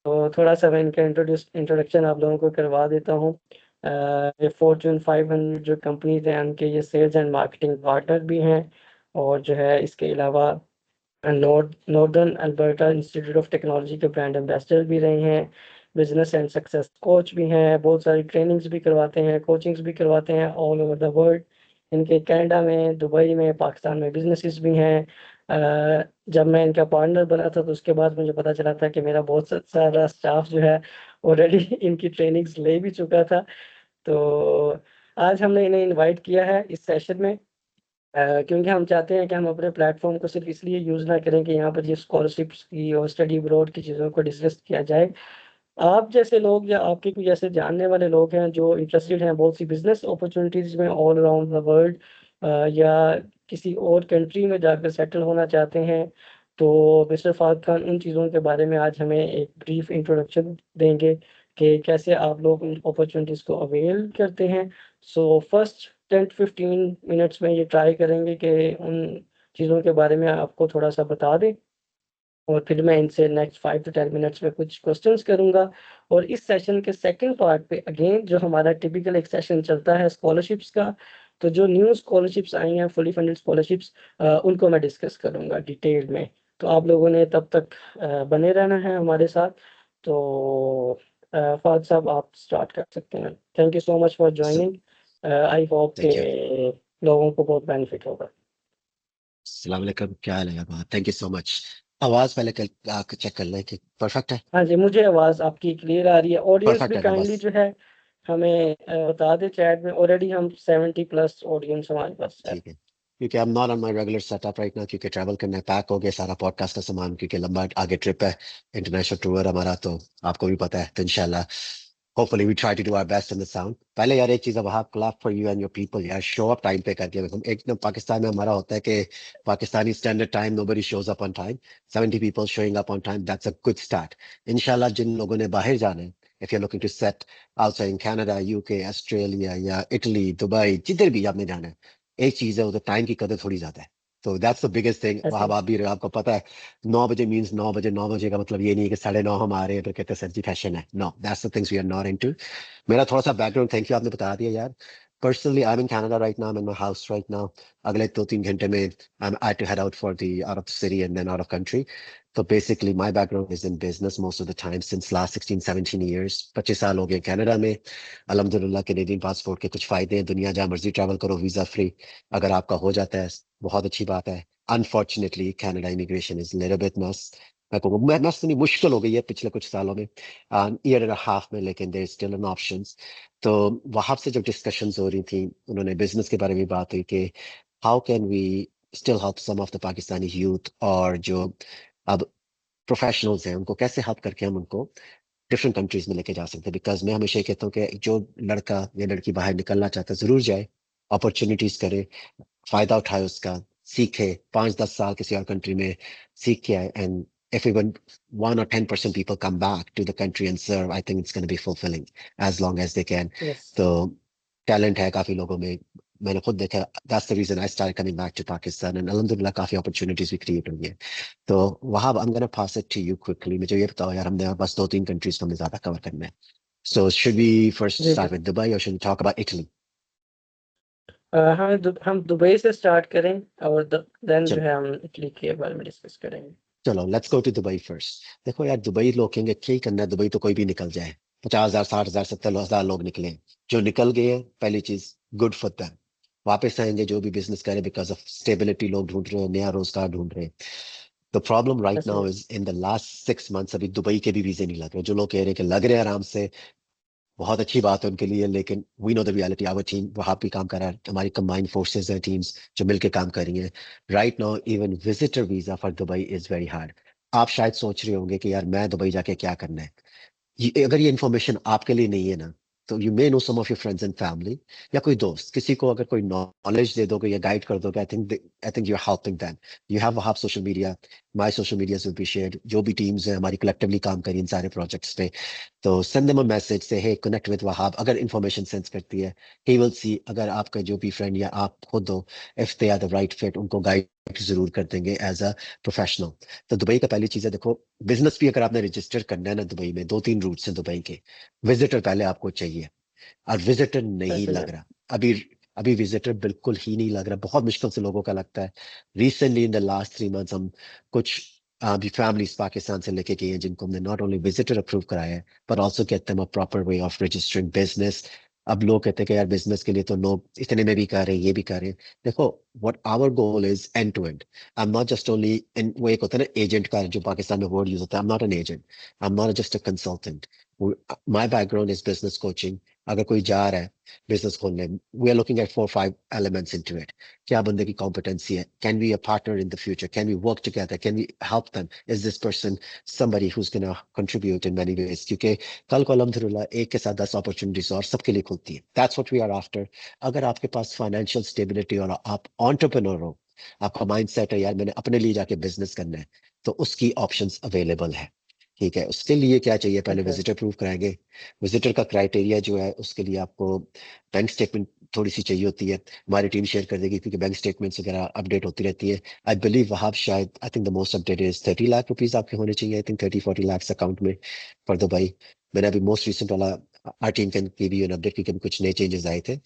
तो थोड़ा-सा मैं इनका इंट्रोडक्शन आप लोगों को करवा देता हूँ। ये फॉर्च्यून 500 जो कंपनीज़ हैं, उनके ये सेल्स एंड मार्केटिंग पार्टनर भी हैं और जो है इसके अलावा northern Alberta institute of technology के ब्रांड एम्बेसडर भी रहे हैं, बिज़नेस एंड सक्सेस कोच भी हैं, बहुत सारी ट्रेनिंग्स भी करवाते हैं, कोचिंग्स भी करवाते हैं ऑल ओवर द वर्ल्ड। इनके कनाडा में, दुबई में, पाकिस्तान में बिज़नेसेस भी हैं। जब मैं इनका पार्टनर बना था तो उसके बाद मुझे पता चला था कि मेरा बहुत सारा स्टाफ जो है ऑलरेडी इनकी ट्रेनिंग्स ले भी चुका था। तो आज हमने इन्हें इनवाइट किया है इस सेशन में, क्योंकि हम चाहते हैं कि हम अपने प्लेटफॉर्म को सिर्फ इसलिए यूज़ ना करें कि यहाँ पर ये स्कॉलरशिप्स की और स्टडी अब्रॉड की चीज़ों को डिस्कस किया जाए। आप जैसे लोग या आपके कोई ऐसे जानने वाले लोग हैं जो इंटरेस्टेड हैं बहुत सी बिजनेस अपॉर्चुनिटीज़ में ऑल अराउंड द वर्ल्ड, या किसी और कंट्री में जाकर सेटल होना चाहते हैं, तो मिस्टर फारूक खान उन चीज़ों के बारे में आज हमें एक ब्रीफ इंट्रोडक्शन देंगे कि कैसे आप लोग उन अपॉर्चुनिटीज़ को अवेल करते हैं। सो फर्स्ट 10-15 मिनट्स में ये ट्राई करेंगे कि उन चीज़ों के बारे में आपको थोड़ा-सा बता दें और फिर मैं इनसे नेक्स्ट 5 टू 10 मिनट्स में कुछ क्वेश्चंस करूँगा। और इस सेशन के सेकंड पार्ट पे अगेन जो हमारा टिपिकल एक सेशन चलता है स्कॉलरशिप्स का, तो जो न्यू स्कॉलरशिप्स आई हैं फुली फंडेड स्कॉलरशिप्स, उनको मैं डिस्कस करूँगा डिटेल में। तो आप लोगों ने तब तक बने रहना है हमारे साथ। तो फारूक साहब आप स्टार्ट कर सकते हैं। Thank you so much for joining. I hope thank you. के लोगों को बहुत बेनिफिट होगा। अस्सलाम वालेकुम, क्या हाल है यार? Thank you so much. आवाज पहले चेक कर लें कि परफेक्ट है। हाँ जी, मुझे आवाज़ आपकी क्लियर आ रही है। ऑडियंस परफेक्ट भी है ना? काइंडली बस जो है हमें बता दें चैट में। ऑलरेडी हम 70 प्लस ऑडियंस हमारे पास है। ठीक है, क्योंकि आई am not on my regular setup right now, क्योंकि ट्रैवल करना है, पैक हो गया सारा पॉडकास्ट का सामान, क्योंकि लंबा आगे ट्रिप है, इंटरनेशनल टूर हमारा, तो आपको भी पता है। तो इंशाल्लाह hopefully we try to do our best in the sound. पहले यार एक चीज है, वहां clap for you and your people यार, शो अप टाइम पे करके। हम एक ना, पाकिस्तान में हमारा होता है कि Pakistani standard time, nobody shows up on time. 70 people showing up on time, that's a good start. इंशाल्लाह जिन लोगों ने बाहर जाना है, if you are looking to set outside Canada, UK, Australia या इटली, दुबई, जिधर भी आपने जाना है, एक चीज है, उधर टाइम की कदर थोड़ी ज्यादा है। तो दैट्स द बिगेस्ट थिंग। ऐसे वहां ही। आप भी रहे हो, आपको पता है। 9 बजे मीन्स 9 बजे। 9 बजे का मतलब ये नहीं है कि 9:30 हम आ रहे हैं तो कहते हैं सर जी फैशन है। No, that's the things we are not into. मेरा थोड़ा सा बैकग्राउंड, थैंक यू, आपने बता दिया यार। Personally I am in Canada right now, I am in my house right now. अगले 2-3 घंटे में I have to head out for the out of the city and then out of country. तो basically my background is in business most of the time since last 16-17 years. 25 साल हो गए Canada में। अल्हम्दुलिल्लाह Canadian passport के कुछ फायदे हैं, दुनिया जहां मर्जी ट्रैवल करो वीजा फ्री। अगर आपका हो जाता है, बहुत अच्छी बात है। Unfortunately Canada immigration is little bit मस, मैं कहूँगा मैं सुनी मुश्किल हो गई है पिछले कुछ सालों में, ईयर एंड हाफ में, लेकिन देयर स्टिल एन ऑप्शन। तो वहां से जब डिस्कशंस हो रही थी, उन्होंने बिजनेस के बारे में बात हुई कि how can we still help some of the Pakistani youth, और जो अब प्रोफेशनल्स हैं उनको कैसे हेल्प करके हम उनको डिफरेंट कंट्रीज में लेके जा सकते हैं। बिकॉज मैं हमेशा ये कहता हूँ कि जो लड़का या लड़की बाहर निकलना चाहता है, जरूर जाए, अपॉर्चुनिटीज करे, फायदा उठाए उसका, सीखे, 5-10 साल किसी और कंट्री में सीख के आए। And if even 1 or 10% people come back to the country and serve, I think it's going to be fulfilling as long as they can. Yes. तो टैलेंट है काफी लोगों में, मैंने खुद देखा। That's the reason I start coming back to Pakistan, and अल्हम्दुलिल्लाह काफी अपॉर्चुनिटीज भी क्रिएट हुई है। तो वहां I'm going to pass it to you quickly। मुझे ये बताओ यार, हमने बस 2-3 कंट्रीज को हमें ज्यादा कवर करना है। So should we first जी, start जी। with Dubai or should we talk about Italy? हम दुबई से स्टार्ट करें और देन जो चलो, है हम इटली के बारे में डिस्कस करेंगे। चलो let's go to Dubai first. देखो यार, दुबई लोग कहेंगे क्या ही करना है, दुबई तो कोई भी निकल जाए। 50,000, 60,000, 70,000 लोग निकले हैं। जो निकल गए हैं, पहली चीज, गुड फॉर देम। वापस आएंगे जो भी बिजनेस करें, बिकॉज ऑफ स्टेबिलिटी लोग ढूंढ रहे हैं, नया रोजगार ढूंढ रहे हैं। द प्रॉब्लम राइट ऐसे now he. Is in the last 6 months अभी दुबई के भी वीजे नहीं लग रहे। जो लोग कह रहे हैं कि लग रहे हैं आराम से, बहुत अच्छी बात है उनके लिए, लेकिन we know the reality. Our team वहां भी काम कर रहा है, हमारी कंबाइंड फोर्सेज है, टीम्स जो मिलकर काम कर रही हैं। Right now even visitor visa for Dubai is very hard. आप शायद सोच रहे होंगे कि यार मैं दुबई जाके क्या करना है। अगर ये इन्फॉर्मेशन आपके लिए नहीं है ना, तो you may know some of your friends and family, या कोई दोस्त किसी को अगर कोई नॉलेज दे दोगे या गाइड कर दोगे, I think you are helping them. You have half social media, my social media will be shared, जो भी टीम्स है हमारी कलेक्टिवली काम करी इन सारे प्रोजेक्ट्स पे। तो सेंड देम अ मैसेज से हे कनेक्ट विद वहाब, अगर इंफॉर्मेशन सेंस करती है। ही विल सी, अगर आपका जो भी फ्रेंड या आप खुद हो, if they are the right fit, उनको गाइड जरूर कर देंगे एज अ प्रोफेशनल। तो दुबई का पहली चीज है, देखो बिजनेस भी अगर आपने रजिस्टर करना है ना दुबई में, दो तीन रूट्स हैं दुबई के। विजिटर पहले आपको चाहिए, और विजिटर नहीं ऐसे में। लग रहा अभी। अभी विजिटर बिल्कुल ही नहीं लग रहा, बहुत मुश्किल से लोगों का लगता है। Recently in the last 3 months हम कुछ अभी फैमिलीज पाकिस्तान से लेके गए हैं जिनको हमने नॉट ओनली विजिटर अप्रूव कराया है, but also get them a proper way of registering business. अब लोग कहते हैं कि यार बिजनेस के लिए तो लोग इतने में भी कर रहे हैं, ये भी कर रहे हैं। देखो what our goal is end to end. I am not just only in, वो एक होता है ना एजेंट का जो पाकिस्तान में वर्ड यूज होता है, I am not an agent, I am not just a consultant. My background is business coaching. अगर कोई जा रहा है बिजनेस खोलने, we are looking at 4 5 elements into it. क्या बंदे की कॉम्पिटेंसी है, can we a partner in the future, can we work together, can we help them, is this person somebody who's going to contribute in many ways, क्योंकि कल को अल्हम्दुलिल्लाह एक के साथ 10 अपॉर्चुनिटीज और सबके लिए खुलती है। That's what we are after. अगर आपके पास फाइनेंशियल स्टेबिलिटी और आप एंटरप्रेन्योर हो, आपका माइंड सेट है यार मैंने अपने लिए जाके बिजनेस करना है, तो उसकी ऑप्शंस अवेलेबल है। ठीक है, उसके लिए क्या चाहिए, पहले ओके। विजिटर प्रूफ कराएंगे। विजिटर का क्राइटेरिया जो है उसके लिए आपको बैंक स्टेटमेंट थोड़ी सी चाहिए होती है, हमारी टीम शेयर कर देगी क्योंकि बैंक स्टेटमेंट्स वगैरह अपडेट होती रहती है। आई बिलीव वहाब शायद, I think the most updated is 30 lakh rupees आपके होने चाहिए, आई थिंक 30 40 लाख अकाउंट में फॉर दुबई। मैंने अभी मोस्ट रिसेंट वाला our team can give you an update क्योंकि अभी कुछ नए चेंजेस आए थे।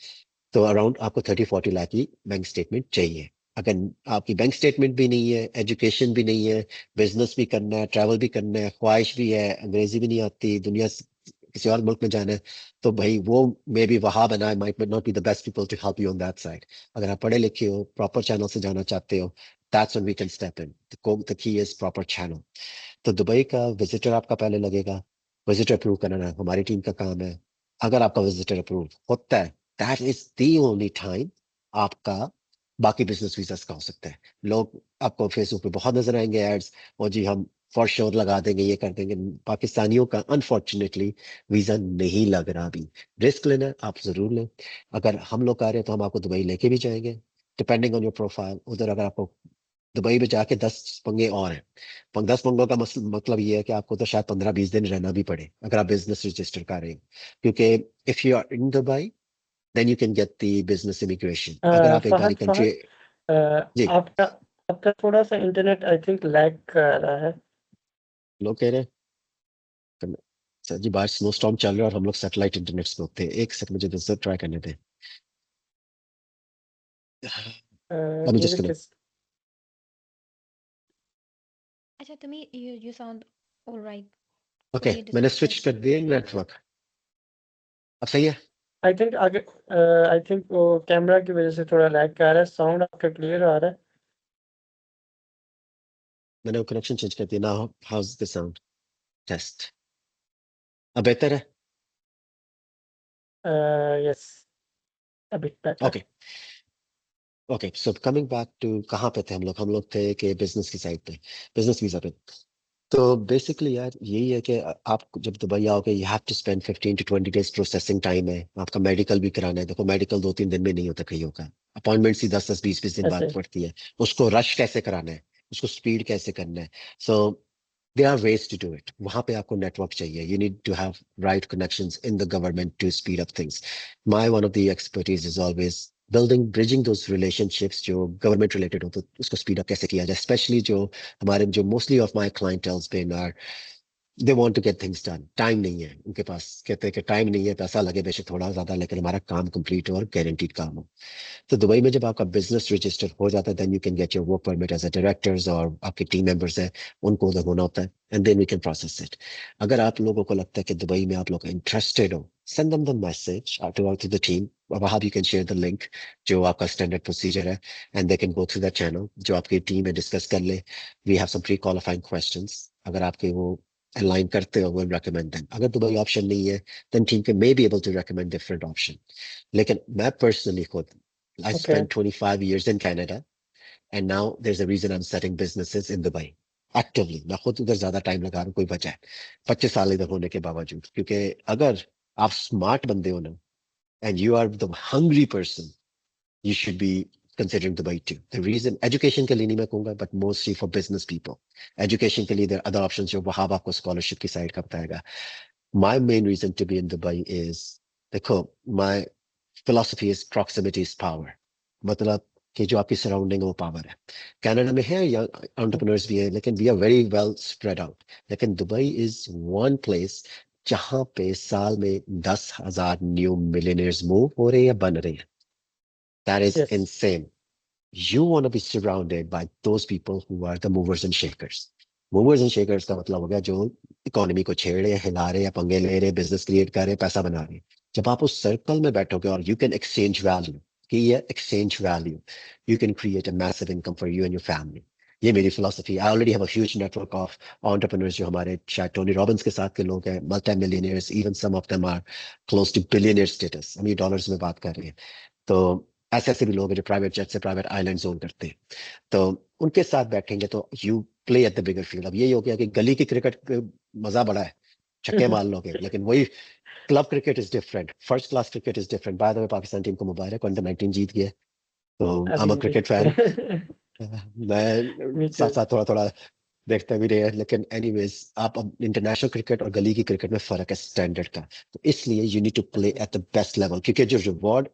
तो अराउंड आपको 30 40 लाख की बैंक स्टेटमेंट चाहिए। अगर आपकी बैंक स्टेटमेंट भी नहीं है, एजुकेशन भी नहीं है, बिजनेस भी करना है, ट्रैवल भी करना है, ख्वाहिश भी है, अंग्रेजी भी नहीं आती, दुनिया किसी और मुल्क में जाना है, तो भाई वो maybe Wahab and I might not be the best people to help you on that side. अगर आप पढ़े लिखे हो, प्रॉपर चैनल से जाना चाहते हो, that's when we can step in. The key is proper channel. तो दुबई का विजिटर आपका पहले लगेगा, विजिटर अप्रूव कराना हमारी टीम का काम है। अगर आपका विजिटर अप्रूव होता है, that is the only time आपका बाकी बिजनेस वीजा का हो सकता है। लोग आपको फेसबुक पे बहुत नजर आएंगे एड्स, और जी हम फॉर श्योर लगा देंगे, ये कर देंगे। पाकिस्तानियों का अनफॉर्चुनेटली वीजा नहीं लग रहा अभी। रिस्क लेना है, आप जरूर लें। अगर हम लोग आ रहे हैं तो हम आपको दुबई लेके भी जाएंगे, डिपेंडिंग ऑन योर प्रोफाइल। उधर अगर आपको दुबई में जाके 10 पंगे और हैं। 10 पंगों का मतलब ये है कि आपको तो शायद 15 20 दिन रहना भी पड़े अगर आप बिजनेस रजिस्टर कर रहे हो, क्योंकि if you are in Dubai then you can get the business immigration. अगर आप एक बारी फहद कंट्री। फहद जी। आपका आपका थोड़ा सा इंटरनेट आई थिंक लैग कर रहा है। लोग कह रहे हैं सर जी बाहर स्नो स्टॉर्म चल रहा है और हम लोग सैटेलाइट इंटरनेट पे होते हैं, एक सेकंड मुझे दूसरा ट्राई करने दें। Let me give just it. connect. Acha, to me, you sound all right. Okay कोई मैंने डिस्टर्बेंस स्विच कर दिया नेटवर्क। अब सही है। आई थिंक आगे आई थिंक वो कैमरा की वजह से थोड़ा लैग कर रहा है। साउंड आपका क्लियर आ रहा मैंने वो कनेक्शन चेंज कर दिया ना। हाउस द साउंड टेस्ट अब बेहतर है। है। Yes, a bit better. Okay okay so coming back to कहाँ पे थे हम लोग थे कि बिजनेस की साइड पे, बिजनेस वीजा पे। तो बेसिकली यार यही है कि आप जब दुबई आओगे you have to spend 15 to 20 days processing time है। आपका मेडिकल भी कराना है, देखो मेडिकल 2 3 दिन में नहीं होता कईयों का, अपॉइंटमेंट ही 10 10 20 20 दिन बाद ऐसे। पड़ती है। उसको रश कैसे कराना है, उसको स्पीड कैसे करना है। सो there are ways to do it। वहां पे आपको नेटवर्क चाहिए, you need to have right connections in the government to speed up things। my one of the expertise is always building bridging those relationships जो government related हो, तो उसको speed up कैसे किया जाए, especially जो हमारे जो mostly of my clientele's been are they want to get things done. Time नहीं है उनके पास, कहते हैं कि टाइम नहीं है, पैसा लगे बेशक थोड़ा ज्यादा लेकिन हमारा काम कंप्लीट हो और गारंटीड काम हो। तो दुबई में जब आपका बिजनेस रजिस्टर हो जाता है then you can get your work permit as a directors, और आपके टीम मेंबर्स हैं उनको उधर होना होता है, and then we can process it. अगर आप लोगों को लगता है कि दुबई में आप लोग इंटरेस्टेड हो, send them the message to the team। वहां you can share the link जो आपका स्टैंडर्ड प्रोसीजर है, and they can go through that channel जो आपकी टीम में डिस्कस कर ले। we have some pre-qualifying questions, अगर आपके वो अलाइन करते हो we'll recommend them। अगर दुबई ऑप्शन नहीं है then team can may be able to recommend different option। लेकिन मैं पर्सनली खुद I okay. spent 25 years in Canada and now there's a reason I'm setting businesses in Dubai actively। मैं खुद उधर ज्यादा टाइम लगा रहा हूँ, कोई वजह है 25 साल इधर होने के बावजूद, क्योंकि अगर आप स्मार्ट बंदे हो ना and you are the hungry person, you should be considering Dubai too। The reason education के लिए नहीं मैं कहूंगा but mostly for business people। education के लिए there are other options जो वहां आपको scholarship की साइड का बताएगा। My main reason to be in Dubai is देखो my philosophy is proximity is power। मतलब कि जो आपकी सराउंडिंग है वो पावर है। कनाडा में है या एंटरप्रेन्योर्स भी है, लेकिन we are very well spread out. लेकिन दुबई इज वन प्लेस जहां पे साल में 10,000 न्यू मिलियनियर्स मूव हो रहे हैं या बन रहे हैं। That is yes insane. You want to be surrounded by those people who are the movers and shakers. Movers and shakers का मतलब हो गया जो इकोनॉमी को छेड़ रहे हैं, हिला रहे हैं, पंगे ले रहे हैं, बिजनेस क्रिएट कर रहे हैं, पैसा बना रहे हैं। जब आप उस सर्कल में बैठोगे और यू कैन एक्सचेंज वैल्यू, कि ये exchange value, you can create a massive income for you and your family. ये मेरी philosophy. I already have a huge network of entrepreneurs जो हमारे शायद टोनी रॉबिन्स के साथ के लोग हैं, multi millionaires, even some of them are close to billionaire status. हम ये डॉलर्स में बात कर रहे हैं। तो ऐसे ऐसे भी लोग हैं जो प्राइवेट जेट से प्राइवेट आइलैंड ओन करते हैं। तो उनके साथ बैठेंगे तो you play at the bigger field. अब यही हो गया कि गली की क्रिकेट मजा बड़ा है, छक्के मार लोगे, लेकिन वही club cricket is different, first class cricket is different. By the way Pakistan team को मुबारक, अंडर 19 जीत गए। तो आई एम अ अभी क्रिकेट फैन। मैं मी साथ टू साथ थोड़ा थोड़ा देखते भी रहे हैं, लेकिन एनीवेज आप अब इंटरनेशनल क्रिकेट और गली की क्रिकेट में फर्क है स्टैंडर्ड का। तो इसलिए you need to play at the best level, क्योंकि जो रिवॉर्ड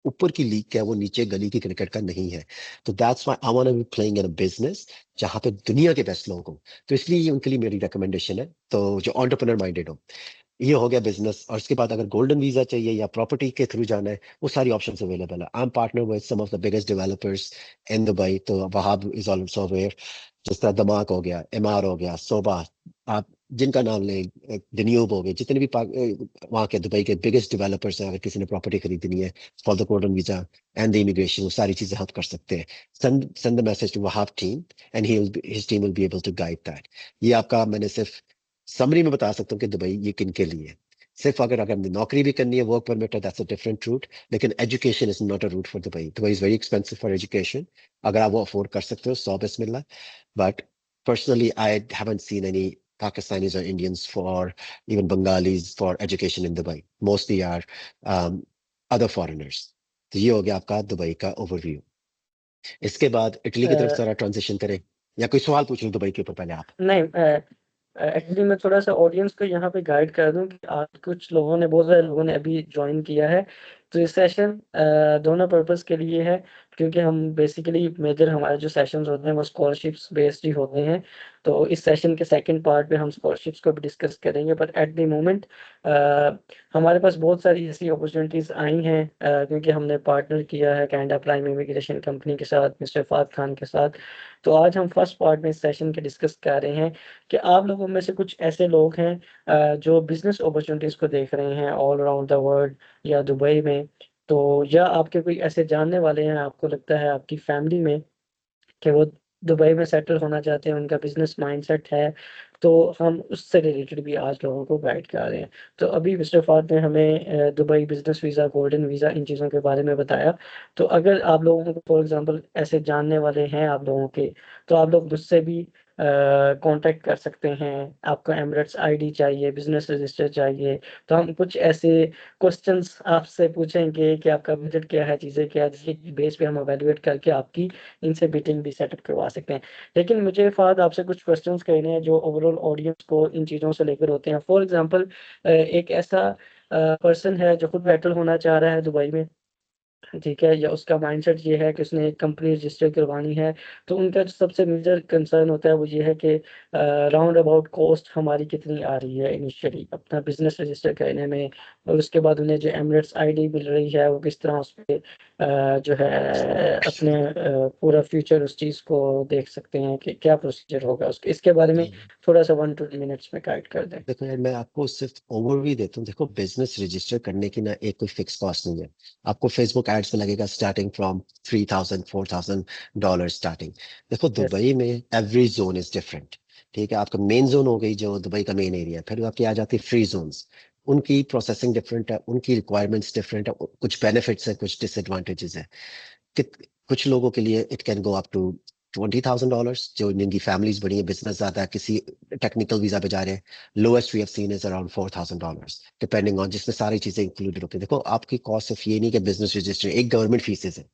ऊपर की लीग का है वो नीचे गली की क्रिकेट का नहीं है। तो that's why I want to be playing in a business जहां पे दुनिया के बेस्ट लोग हो। तो इसलिए ये उनके लिए मेरी रिकमेंडेशन है, तो जो एंटरप्रेन्योर माइंडेड हो। ये हो गया बिजनेस। और उसके बाद अगर गोल्डन वीजा चाहिए या प्रॉपर्टी के थ्रू जाना है, वो सारी ऑप्शंस अवेलेबल है। I am partner with some of the biggest developers in Dubai, तो वहाब इज ऑल्सो अवेयर। जिस तरह दमाक हो गया, एमआर हो गया, सोबा, आप जिनका नाम लें, डन्यूब हो गए, जितने भी वहाँ के दुबई के बिगेस्ट डेवलपर्स हैं, अगर किसी ने प्रॉपर्टी खरीदनी है for the golden visa and the immigration, वो सारी चीजें हेल्प कर सकते हैं। send the message to Wahab team and his team will be able to guide that। ये आपका मैंने सिर्फ समरी में बता सकता हूँ कि दुबई ये किन के लिए है। सिर्फ अगर अगर नौकरी भी करनी है, वर्क परमिट है, दैट्स अ डिफरेंट रूट। लेकिन education is not a route for Dubai. Dubai is very expensive for education. अगर आप वो अफोर्ड कर सकते हो, 100 बिस्मिल्लाह। But personally I haven't seen any Pakistanis or Indians for even Bengalis for education in Dubai. Mostly are other foreigners। तो ये हो गया आपका दुबई का ओवरव्यू। इसके बाद इटली की तरफ नहीं सारा ट्रांजिशन करें, या कोई सवाल पूछ लूं दुबई के ऊपर पहले आप? एक्चुअली मैं थोड़ा-सा ऑडियंस को यहाँ पे गाइड कर दूँ कि आज कुछ लोगों ने बहुत सारे लोगों ने अभी जॉइन किया है। तो ये सेशन दोनों पर्पज़ के लिए है, क्योंकि हम बेसिकली मेजर हमारे जो सेशंस होते हैं वो स्कॉलरशिप्स बेस्ड ही होते हैं। तो इस सेशन के सेकंड पार्ट में हम स्कॉलरशिप्स को भी डिस्कस करेंगे, बट एट द मोमेंट हमारे पास बहुत सारी ऐसी अपॉर्च्युनिटीज़ आई हैं, क्योंकि हमने पार्टनर किया है कनाडा प्राइम इमिग्रेशन कंपनी के साथ, मिस्टर फ़ाद खान के साथ। तो आज हम फर्स्ट पार्ट में इस सेशन के डिस्कस कर रहे हैं कि आप लोगों में से कुछ ऐसे लोग हैं जो बिज़नेस अपॉर्च्युनिटीज़ को देख रहे हैं ऑल अराउंड द वर्ल्ड या दुबई में। तो या आपके कोई ऐसे जानने वाले हैं, आपको लगता है आपकी फैमिली में कि वो दुबई में सेटल होना चाहते हैं, उनका बिज़नेस माइंडसेट है, तो हम उससे रिलेटेड भी आज लोगों को गाइड कर रहे हैं। तो अभी मिस्टर फ़ाद ने हमें Dubai business visa, golden visa इन चीज़ों के बारे में बताया। तो अगर आप लोगों को फॉर एग्ज़ाम्पल ऐसे जानने वाले हैं आप लोगों के, तो आप लोग मुझसे भी कॉन्टैक्ट कर सकते हैं। आपको एमिरेट्स आईडी चाहिए, बिज़नेस रजिस्टर चाहिए, तो हम कुछ ऐसे क्वेश्चंस आपसे पूछेंगे कि आपका बजट क्या है, चीज़ें क्या है, जिसके बेस पे हम इवैल्यूएट करके आपकी इनसे मीटिंग भी सेटअप करवा सकते हैं। लेकिन मुझे फ़हद आपसे कुछ क्वेश्चंस कहने हैं जो ओवरऑल ऑडियंस को इन चीज़ों से लेकर होते हैं। फॉर एग्ज़ाम्पल एक ऐसा पर्सन है जो खुद सेटल होना चाह रहा है दुबई में, ठीक है? या उसका माइंडसेट ये है कि उसने एक कंपनी रजिस्टर करवानी है, तो उनका जो सबसे मेजर कंसर्न होता है वो ये है कि राउंड अबाउट कॉस्ट हमारी कितनी आ रही है इनिशियली अपना बिज़नेस रजिस्टर करने में, और उसके बाद उन्हें जो एमिरेट्स आईडी मिल रही है वो किस तरह उसपे जो है अपने पूरा फ्यूचर उस चीज़ को देख सकते हैं कि क्या प्रोसीजर होगा उसके, इसके बारे में थोड़ा-सा 1-2 मिनट्स में गाइड कर दें। देखो यार, मैं आपको सिर्फ ओवरव्यू देता हूँ। देखो, बिजनेस रजिस्टर करने की ना एक कोई फिक्स कॉस्ट नहीं है। आपको फेसबुक एड्स में लगेगा स्टार्टिंग फ्रॉम 3,000 $4,000 स्टार्टिंग। देखो, यस, दुबई में एवरी जोन इज डिफरेंट। ठीक है, आपका मेन जोन हो गई जो दुबई का मेन एरिया, फिर आपकी आ जाती है फ्री जोन्स। उनकी प्रोसेसिंग डिफरेंट है, उनकी रिक्वायरमेंट्स डिफरेंट है, कुछ बेनिफिट्स है, कुछ डिसएडवांटेजेस है। कुछ लोगों के लिए it can go up to $20,000, जो जिनकी फैमिलीज बड़ी है, बिजनेस ज्यादा है, किसी टेक्निकल वीजा पे जा रहे हैं। Lowest we have seen is around $4,000, depending on, जिसमें सारी चीजें इंक्लूडेड होती है। देखो, आपकी कॉस्ट सिर्फ ये नहीं कि बिजनेस रजिस्टर एक गवर्नमेंट फीसेज है।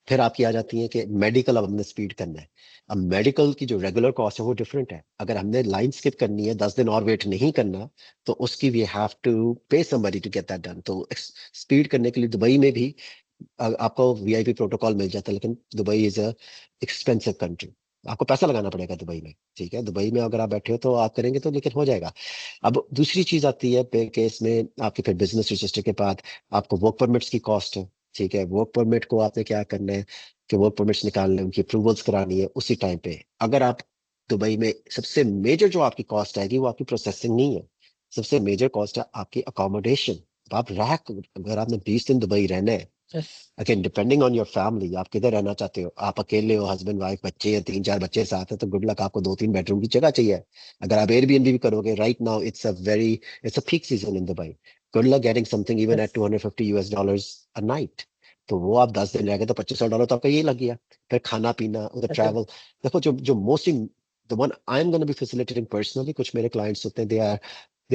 फिर आपकी आ जाती है कि मेडिकल अब हमने स्पीड करना है। अब मेडिकल की जो रेगुलर कॉस्ट है वो डिफरेंट है। अगर हमने लाइन स्किप करनी है, 10 दिन और वेट नहीं करना, तो उसकी we have to pay somebody to get that done. तो स्पीड करने के लिए दुबई में भी आपको वीआईपी प्रोटोकॉल मिल जाता है, लेकिन Dubai is a expensive country. आपको पैसा लगाना पड़ेगा दुबई में, ठीक है। दुबई में अगर आप बैठे हो तो आप करेंगे तो, लेकिन हो जाएगा। अब दूसरी चीज आती है पे केस में आपके, फिर बिजनेस रजिस्टर के बाद आपको वर्क परमिट्स की कॉस्ट है, ठीक है। वर्क परमिट को आपने क्या करना है कि वर्क परमिट्स निकालने, उनकी अप्रूवल्स करानी है उसी टाइम पे। अगर आप दुबई में, सबसे मेजर जो आपकी कॉस्ट आएगी वो आपकी प्रोसेसिंग नहीं है, सबसे मेजर कॉस्ट है आपकी अकोमोडेशन। आप रह, अगर आपने 20 दिन दुबई रहना है, yes again depending on your family, आप किधर रहना चाहते हो। आप अकेले हो, हस्बैंड वाइफ बच्चे या 3-4 बच्चे साथ है, तो गुड लक, आपको 2-3 बेडरूम की जगह चाहिए। अगर आप एयरबीएनबी भी करोगे, right now it's a peak season in Dubai, good luck getting something even yes at $250 a night. तो वो आप 10 दिन रह गए तो $2500 तो आपका यही लग गया। फिर खाना पीना, उधर अच्छा ट्रैवल। देखो जो जो mostly the one I am gonna be facilitating personally, कुछ मेरे क्लाइंट्स होते हैं, they are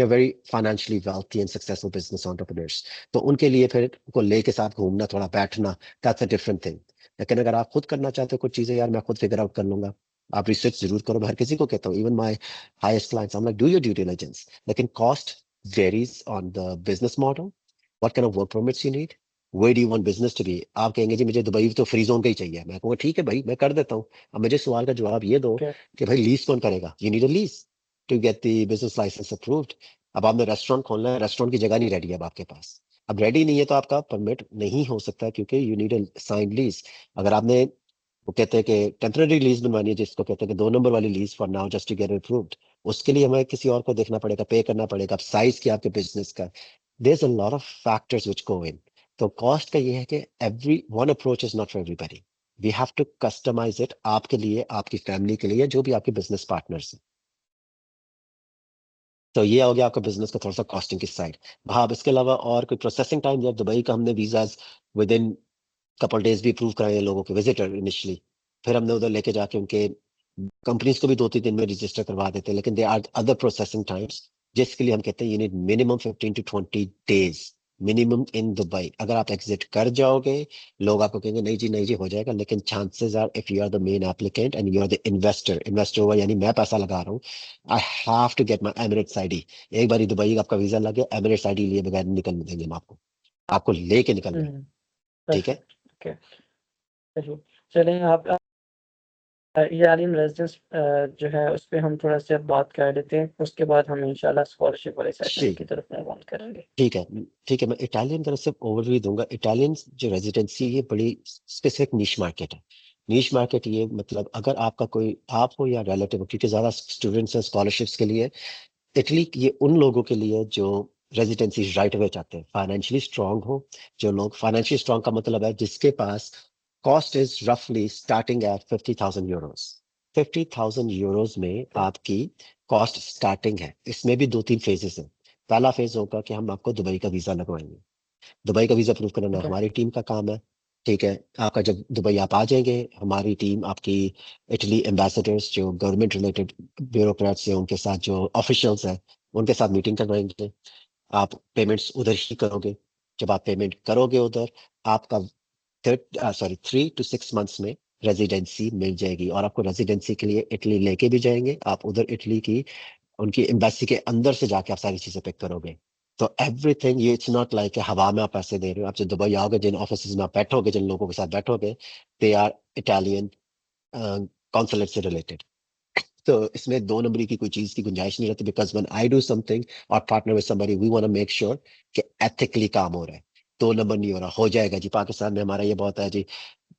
very financially wealthy and successful business entrepreneurs. तो उनके लिए फिर उनको लेके साथ घूमना, थोड़ा बैठना, दैट्स अ डिफरेंट थिंग। लेकिन अगर आप खुद करना चाहते हो कुछ चीजें, यार मैं खुद फिगर आउट कर लूंगा, आप रिसर्च जरूर करो। मैं हर किसी को कहता हूँ, even my highest clients, I am like do your due diligence. लेकिन cost varies on the business model, what kind of work permits you need, where do you want business to be. आप कहेंगे जी मुझे Dubai तो free zone का ही चाहिए, मैं कहूँगा ठीक है भाई, मैं कर देता हूँ। अब मुझे सवाल का जवाब ये दो ओके कि भाई लीज कौन करेगा, you need a lease to get the business license approved. अब आपने रेस्टोरेंट खोलना है, रेस्टोरेंट की जगह नहीं रेडी है अब आपके पास, अब रेडी नहीं है तो आपका परमिट नहीं हो सकता, क्योंकि you need a sign lease. अगर आपने, वो कहते हैं कि टेम्पररी लीज बनवानी है, जिसको कहते हैं कि 2 नंबर वाली lease for now just to get approved, उसके लिए हमें किसी और को देखना पड़ेगा, पे करना पड़ेगा। अब साइज क्या आपके बिजनेस का, there is a lot of factors which go in. तो कॉस्ट का ये है कि every one approach is not for everybody, we have to customize it आपके लिए, आपकी फैमिली के लिए, जो भी आपके बिजनेस पार्टनर्स हैं। तो ये हो गया आपका बिजनेस का थोड़ा सा कॉस्टिंग की साइड। हाँ, अब इसके अलावा और कोई प्रोसेसिंग टाइम, जब दुबई का हमने visas with in couple days भी अप्रूव कराए हैं लोगों के, विजिटर इनिशियली, फिर हमने उधर लेके जाके उनके कंपनीज को भी 2-3 दिन में रजिस्टर करवा देते हैं। लेकिन they are other processing times, जिसके लिए हम कहते हैं you need minimum 15 to 20 days minimum in Dubai. अगर आप एग्जिट कर जाओगे, लोग आपको कहेंगे नहीं जी, नहीं जी, हो जाएगा, लेकिन chances are, if you are the main applicant and you are the investor, investor हुआ यानी मैं पैसा लगा रहा हूँ, I have to get my Emirates ID. एक बार दुबई का आपका वीजा लग गया, एमिरेट्स आईडी लिए बगैर निकलने देंगे हम आपको लेके निकलना है, ठीक है। परफेक्ट ओके चलिए चलें आप ईरानी रेजिडेंस जो है उस पे हम थोड़ा सा बात कर लेते हैं, उसके बाद हम इंशाल्लाह स्कॉलरशिप वाले सेगमेंट ठीक की तरफ मूव ऑन करेंगे। ठीक है, ठीक है। मैं इटालियन तरफ से ओवरव्यू दूंगा। इटालियन जो रेजिडेंसी, ये बड़ी स्पेसिफिक नीश मार्केट है। नीश मार्केट ये मतलब, अगर आपका कोई, आप हो या रिलेटिव हो, क्योंकि ज्यादा स्टूडेंट्स हैं स्कॉलरशिप्स के लिए, इटली ये उन लोगों के लिए जो रेजिडेंसी राइट अवे चाहते हैं, फाइनेंशियली स्ट्रांग हो। जो लोग फाइनेंशियली स्ट्रांग का मतलब है जिसके पास कॉस्ट इज रफली स्टार्टिंग एट €50,000। €50,000 में आपकी कॉस्ट स्टार्टिंग है। इसमें भी 2-3 फेजेस हैं। पहला फेज होगा कि हम आपको दुबई का वीजा लगवाएंगे। दुबई का वीजा अप्रूव कराना ओके हमारी टीम का काम है, ठीक है। आपका जब दुबई आप आ जाएंगे, हमारी टीम आपकी इटली एम्बेसडर्स, जो गवर्नमेंट रिलेटेड ब्यूरोक्रेट्स हैं, उनके साथ जो ऑफिशियल्स हैं, उनके साथ मीटिंग करवाएंगे। आप पेमेंट्स उधर ही करोगे। जब आप पेमेंट करोगे उधर, आपका 3 to 6 months में रेजिडेंसी मिल जाएगी, और आपको रेजिडेंसी के लिए इटली लेके भी जाएंगे। आप उधर इटली की उनकी एम्बेसी के अंदर से जाके आप सारी चीजें पिक करोगे। तो एवरीथिंग, ये इट्स नॉट लाइक हवा में आप पैसे दे रहे हो। आप जब दुबई आओगे, जिन ऑफिस में आप बैठोगे, जिन लोगों के साथ बैठोगे, दे आर इटालियन कॉन्सुलेट से रिलेटेड। तो इसमें 2 नंबरी की कोई चीज की गुंजाइश नहीं रहती, because when I do something और partner with somebody, we want to make sure कि एथिकली काम हो रहा है। 2 नंबर नहीं हो रहा, हो जाएगा जी, पाकिस्तान में हमारा ये बहुत है जी,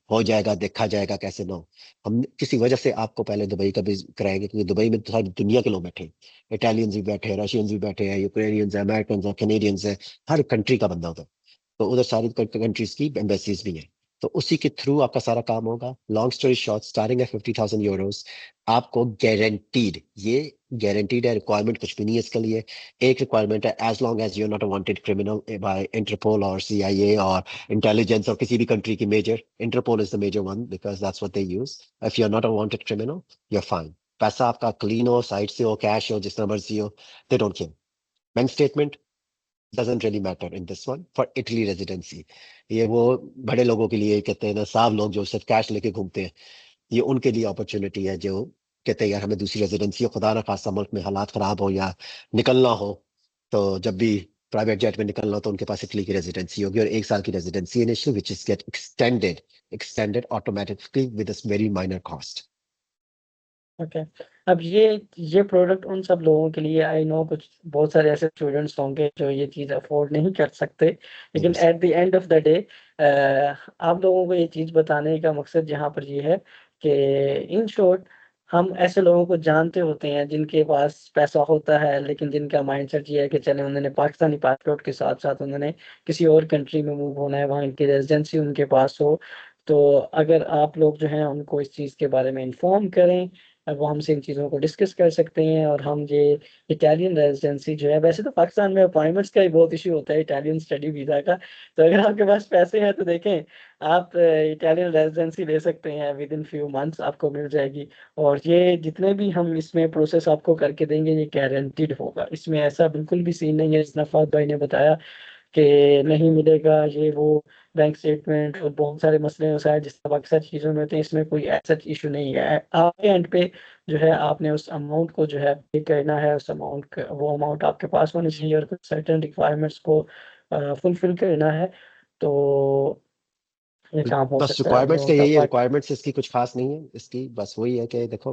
हो जाएगा, देखा जाएगा, कैसे ना हो। हम किसी वजह से आपको पहले दुबई का भी कराएंगे, क्योंकि दुबई में तो सारी दुनिया के लोग बैठे हैं। इटालियंस भी बैठे हैं, रशियंस भी बैठे हैं, यूक्रेनियंस है, अमेरिकन है, कैनेडियंस है, हर कंट्री का बंदा उधर। तो उधर सारी कंट्रीज की एम्बेसीज भी हैं। तो उसी के थ्रू आपका सारा काम होगा। लॉन्ग स्टोरी शॉर्ट, स्टार्टिंग है €50,000, आपको गारंटीड, ये गारंटीड है, रिक्वायरमेंट कुछ भी नहीं है इसके लिए। एक रिक्वायरमेंट है, as long as you not a wanted criminal by Interpol और सीआईए और इंटेलिजेंस, और किसी भी कंट्री की major, Interpol is the major one because that's what they use. If you are not a wanted criminal, you are fine. पैसा आपका clean हो, side से हो, कैश हो, जिस तरह मर्जी हो, दे don't care. Bank statement doesn't really matter in this one for Italy residency। ये वो बड़े लोगों के लिए, कहते हैं ना, साहब लोग जो सिर्फ कैश लेके घूमते हैं, ये उनके लिए अपॉर्चुनिटी है, जो कहते हैं यार हमें दूसरी रेजिडेंसी हो, खुदा ना खास्ता मुल्क में हालात खराब हो या निकलना हो, तो जब भी प्राइवेट जेट में निकलना हो तो उनके पास इटली की रेजिडेंसी होगी और 1 साल की residency initial which is get extended automatically with very minor cost. Okay. अब ये प्रोडक्ट उन सब लोगों के लिए, आई नो कुछ बहुत सारे ऐसे स्टूडेंट्स होंगे जो ये चीज़ अफोर्ड नहीं कर सकते, लेकिन at the end of the day आप लोगों को ये चीज़ बताने का मकसद यहाँ पर ये है कि इन शॉर्ट हम ऐसे लोगों को जानते होते हैं जिनके पास पैसा होता है, लेकिन जिनका माइंडसेट ये है कि चले उन्होंने पाकिस्तानी पासपोर्ट के साथ साथ उन्होंने किसी और कंट्री में मूव होना है, वहाँ की रेजिडेंसी उनके पास हो। तो अगर आप लोग जो हैं उनको इस चीज़ के बारे में इन्फॉर्म करें, वो हमसे इन चीज़ों को डिस्कस कर सकते हैं, और हम ये इटालियन रेजिडेंसी जो है, वैसे तो पाकिस्तान में अपॉइंटमेंट्स का ही बहुत इशू होता है इटालियन स्टडी वीज़ा का, तो अगर आपके पास पैसे हैं तो देखें आप इटालियन रेजिडेंसी ले सकते हैं, विद इन फ्यू मंथ्स आपको मिल जाएगी। और ये जितने भी हम इसमें प्रोसेस आपको करके देंगे ये गारंटीड होगा, इसमें ऐसा बिल्कुल भी सीन नहीं है जितना फहद भाई ने बताया कि नहीं मिलेगा ये वो, बैंक स्टेटमेंट और बहुत सारे मसले वसाइल जिस तरह बाकी सारी चीज़ों में होते हैं, इसमें कोई ऐसा इशू नहीं है। आपके एंड पे जो है आपने उस अमाउंट को जो है पे करना है, उस अमाउंट वो अमाउंट आपके पास होनी चाहिए और कुछ सर्टेन रिक्वायरमेंट्स को फुलफिल करना है, तो ये काम हो बस सकता है आप रिक्वायरमेंट्स लोगों का का। यही है, बाकी रिक्वायरमेंट्स इसकी कुछ खास नहीं है, इसकी बस वही है कि देखो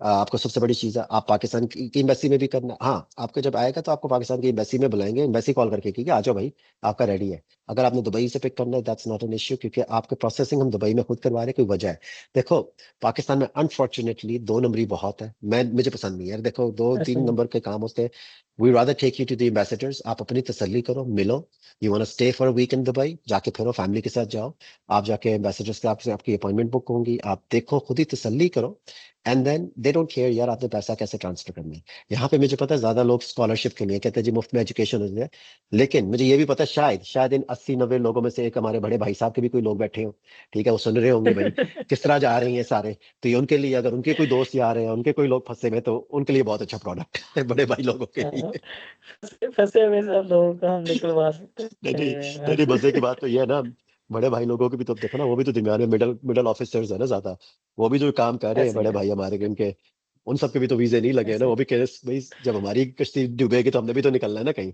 आपको सबसे बड़ी चीज है आप पाकिस्तान की एम्बेसी में भी करना। हाँ, आपको जब आएगा तो आपको पाकिस्तान की एम्बेसी में बुलाएंगे, एम्बेसी कॉल करके कि आ जाओ भाई आपका रेडी है। अगर आपने दुबई से पिक करना है दैट्स नॉट एन इश्यू, क्योंकि आपके प्रोसेसिंग हम दुबई में खुद करवा रहे हैं, कोई वजह है। देखो पाकिस्तान में अनफॉर्चुनेटली 2 नंबरी बहुत है, मैं मुझे पसंद नहीं है यार। देखो दो ऐसे तीन ही नंबर के काम होते हैं। We rather take you to the ambassadors, आप अपनी तसल्ली करो, मिलो। You want stay for a week in Dubai, जाके फिरो फैमिली के साथ जाओ। आप जाके एम्बेसडर्स के आपसे आपकी अपॉइंटमेंट बुक होंगी, आप देखो खुद ही तसल्ली करो। And then they don't care यार आपने पैसा कैसे ट्रांसफर करना है। यहाँ पे मुझे पता है ज्यादा लोग स्कॉलरशिप के लिए कहते हैं जी मुफ्त में एजुकेशन हो जाए, लेकिन मुझे ये भी पता है शायद शायद इन 80-90 लोगों में से एक हमारे बड़े भाई साहब के भी कोई लोग बैठे हो, ठीक है, वो सुन रहे होंगे भाई किस तरह जा रही हैं सारे। तो ये उनके लिए अगर उनके कोई दोस्त या आ रहे हैं, उनके कोई लोग फंसे हुए, तो उनके लिए बहुत अच्छा प्रोडक्ट है बड़े भाई लोगों के लिए। फंसे हुए सब लोगों को हम निकलवा सकते नहीं नहीं नहीं नहीं, मजे की हैं। बात तो ये है ना, बड़े भाई लोगों की भी तो देखो ना, वो भी तो दरमियान में मिडल मिडल ऑफिसर्स है ना ज्यादा। वो भी जो काम कर रहे हैं ऐसे ही बड़े है, भाई हमारे के, उनके उन सबके भी तो वीजे नहीं लगे हैं ना, ऐसे वो भी कह रहे भाई जब हमारी कश्ती डूबेगी तो हमने भी तो निकलना है ना कहीं।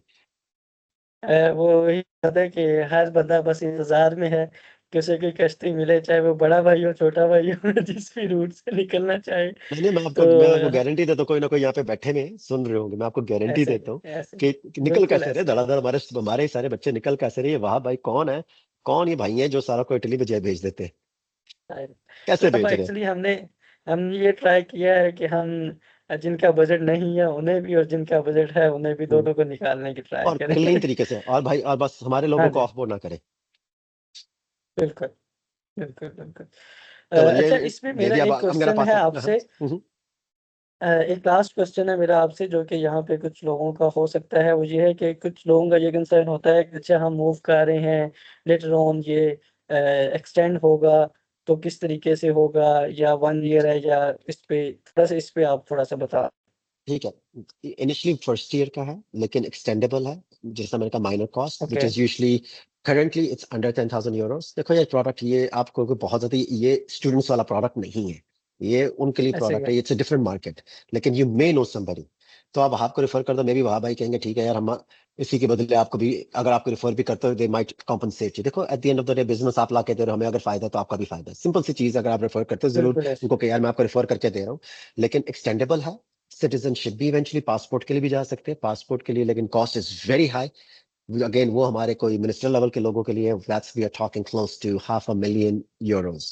वो वही बात है कि हर बंदा बस इंतजार में है कि उसे कोई कश्ती मिले, चाहे वो बड़ा भाई हो छोटा भाई हो, जिस भी रूट से निकलना चाहे। नहीं नहीं, मैं आपको तो गारंटी देता हूँ, कोई ना कोई यहाँ पे बैठे में सुन रहे होंगे, मैं आपको गारंटी ऐसे ही देता हूँ ऐसे ही, कि निकल बिल्कुल कैसे रहे ऐसे ही। धड़ाधड़, हमारे हमारे ही सारे बच्चे निकल कैसे रहे, वाह भाई कौन है, कौन ये भाई है जो सारा को इटली में भेज देते हैं, कैसे अब भेज रहे हैं। एक्चुअली हमने ये ट्राई किया है कि हम जिनका बजट नहीं है उन्हें भी और जिनका बजट है उन्हें भी, हम्म, दोनों को निकालने की ट्राई और करें। क्लीन तरीके से, और भाई और बस हमारे हाँ लोगों को जी, ऑफ बोर्ड ना करे। बिल्कुल बिल्कुल बिल्कुल। चलो अच्छा, ये इसमें दे मेरा दिया, एक अब मेरा क्वेश्चन है पास है। हाँ, आपसे। एक लास्ट क्वेश्चन है मेरा आपसे, जो कि यहाँ पे कुछ लोगों का हो सकता है, वो ये है कि कुछ लोगों का ये कंसर्न होता है कि अच्छा हम मूव कर रहे हैं, लेटर ऑन ये एक्सटेंड होगा, तो किस तरीके से होगा, या 1 ईयर है, या इस पे आप थोड़ा सा बता। ठीक है। इनिशियली फर्स्ट ईयर का है लेकिन एक्सटेंडेबल है, जैसा मैंने कहा minor cost which okay, is usually currently it's under 10,000 Euros. देखो ये प्रोडक्ट ये आपको कोई बहुत ज्यादा ये स्टूडेंट्स वाला प्रोडक्ट नहीं है, ये उनके लिए ऐसे ही प्रोडक्ट है, है, इट्स अ डिफरेंट मार्केट। लेकिन यू मे नो समबडी, तो आप आपको रिफर कर दो, मे भी वहां भाई कहेंगे ठीक है यार हम इसी के बदले आपको भी, अगर आपको रिफर भी करते हो दे माइट कॉम्पनसेट यू। देखो eight the end of the day business आप ला के दे रहे हो हमें, अगर फायदा है तो आपका भी फायदा है, सिंपल सी चीज। अगर आप रेफर करते हो जरूर बिल्कुल ऐसे उनको कि यार मैं आपको रेफर करके दे रहा हूँ, लेकिन एक्सटेंडेबल है। सिटीजनशिप भी इवेंचुअली पासपोर्ट के लिए भी जा सकते हैं, पासपोर्ट के लिए, लेकिन cost is very high. Again वो हमारे कोई मिनिस्टर लेवल के लोगों के लिए that's we are talking close to $500,000।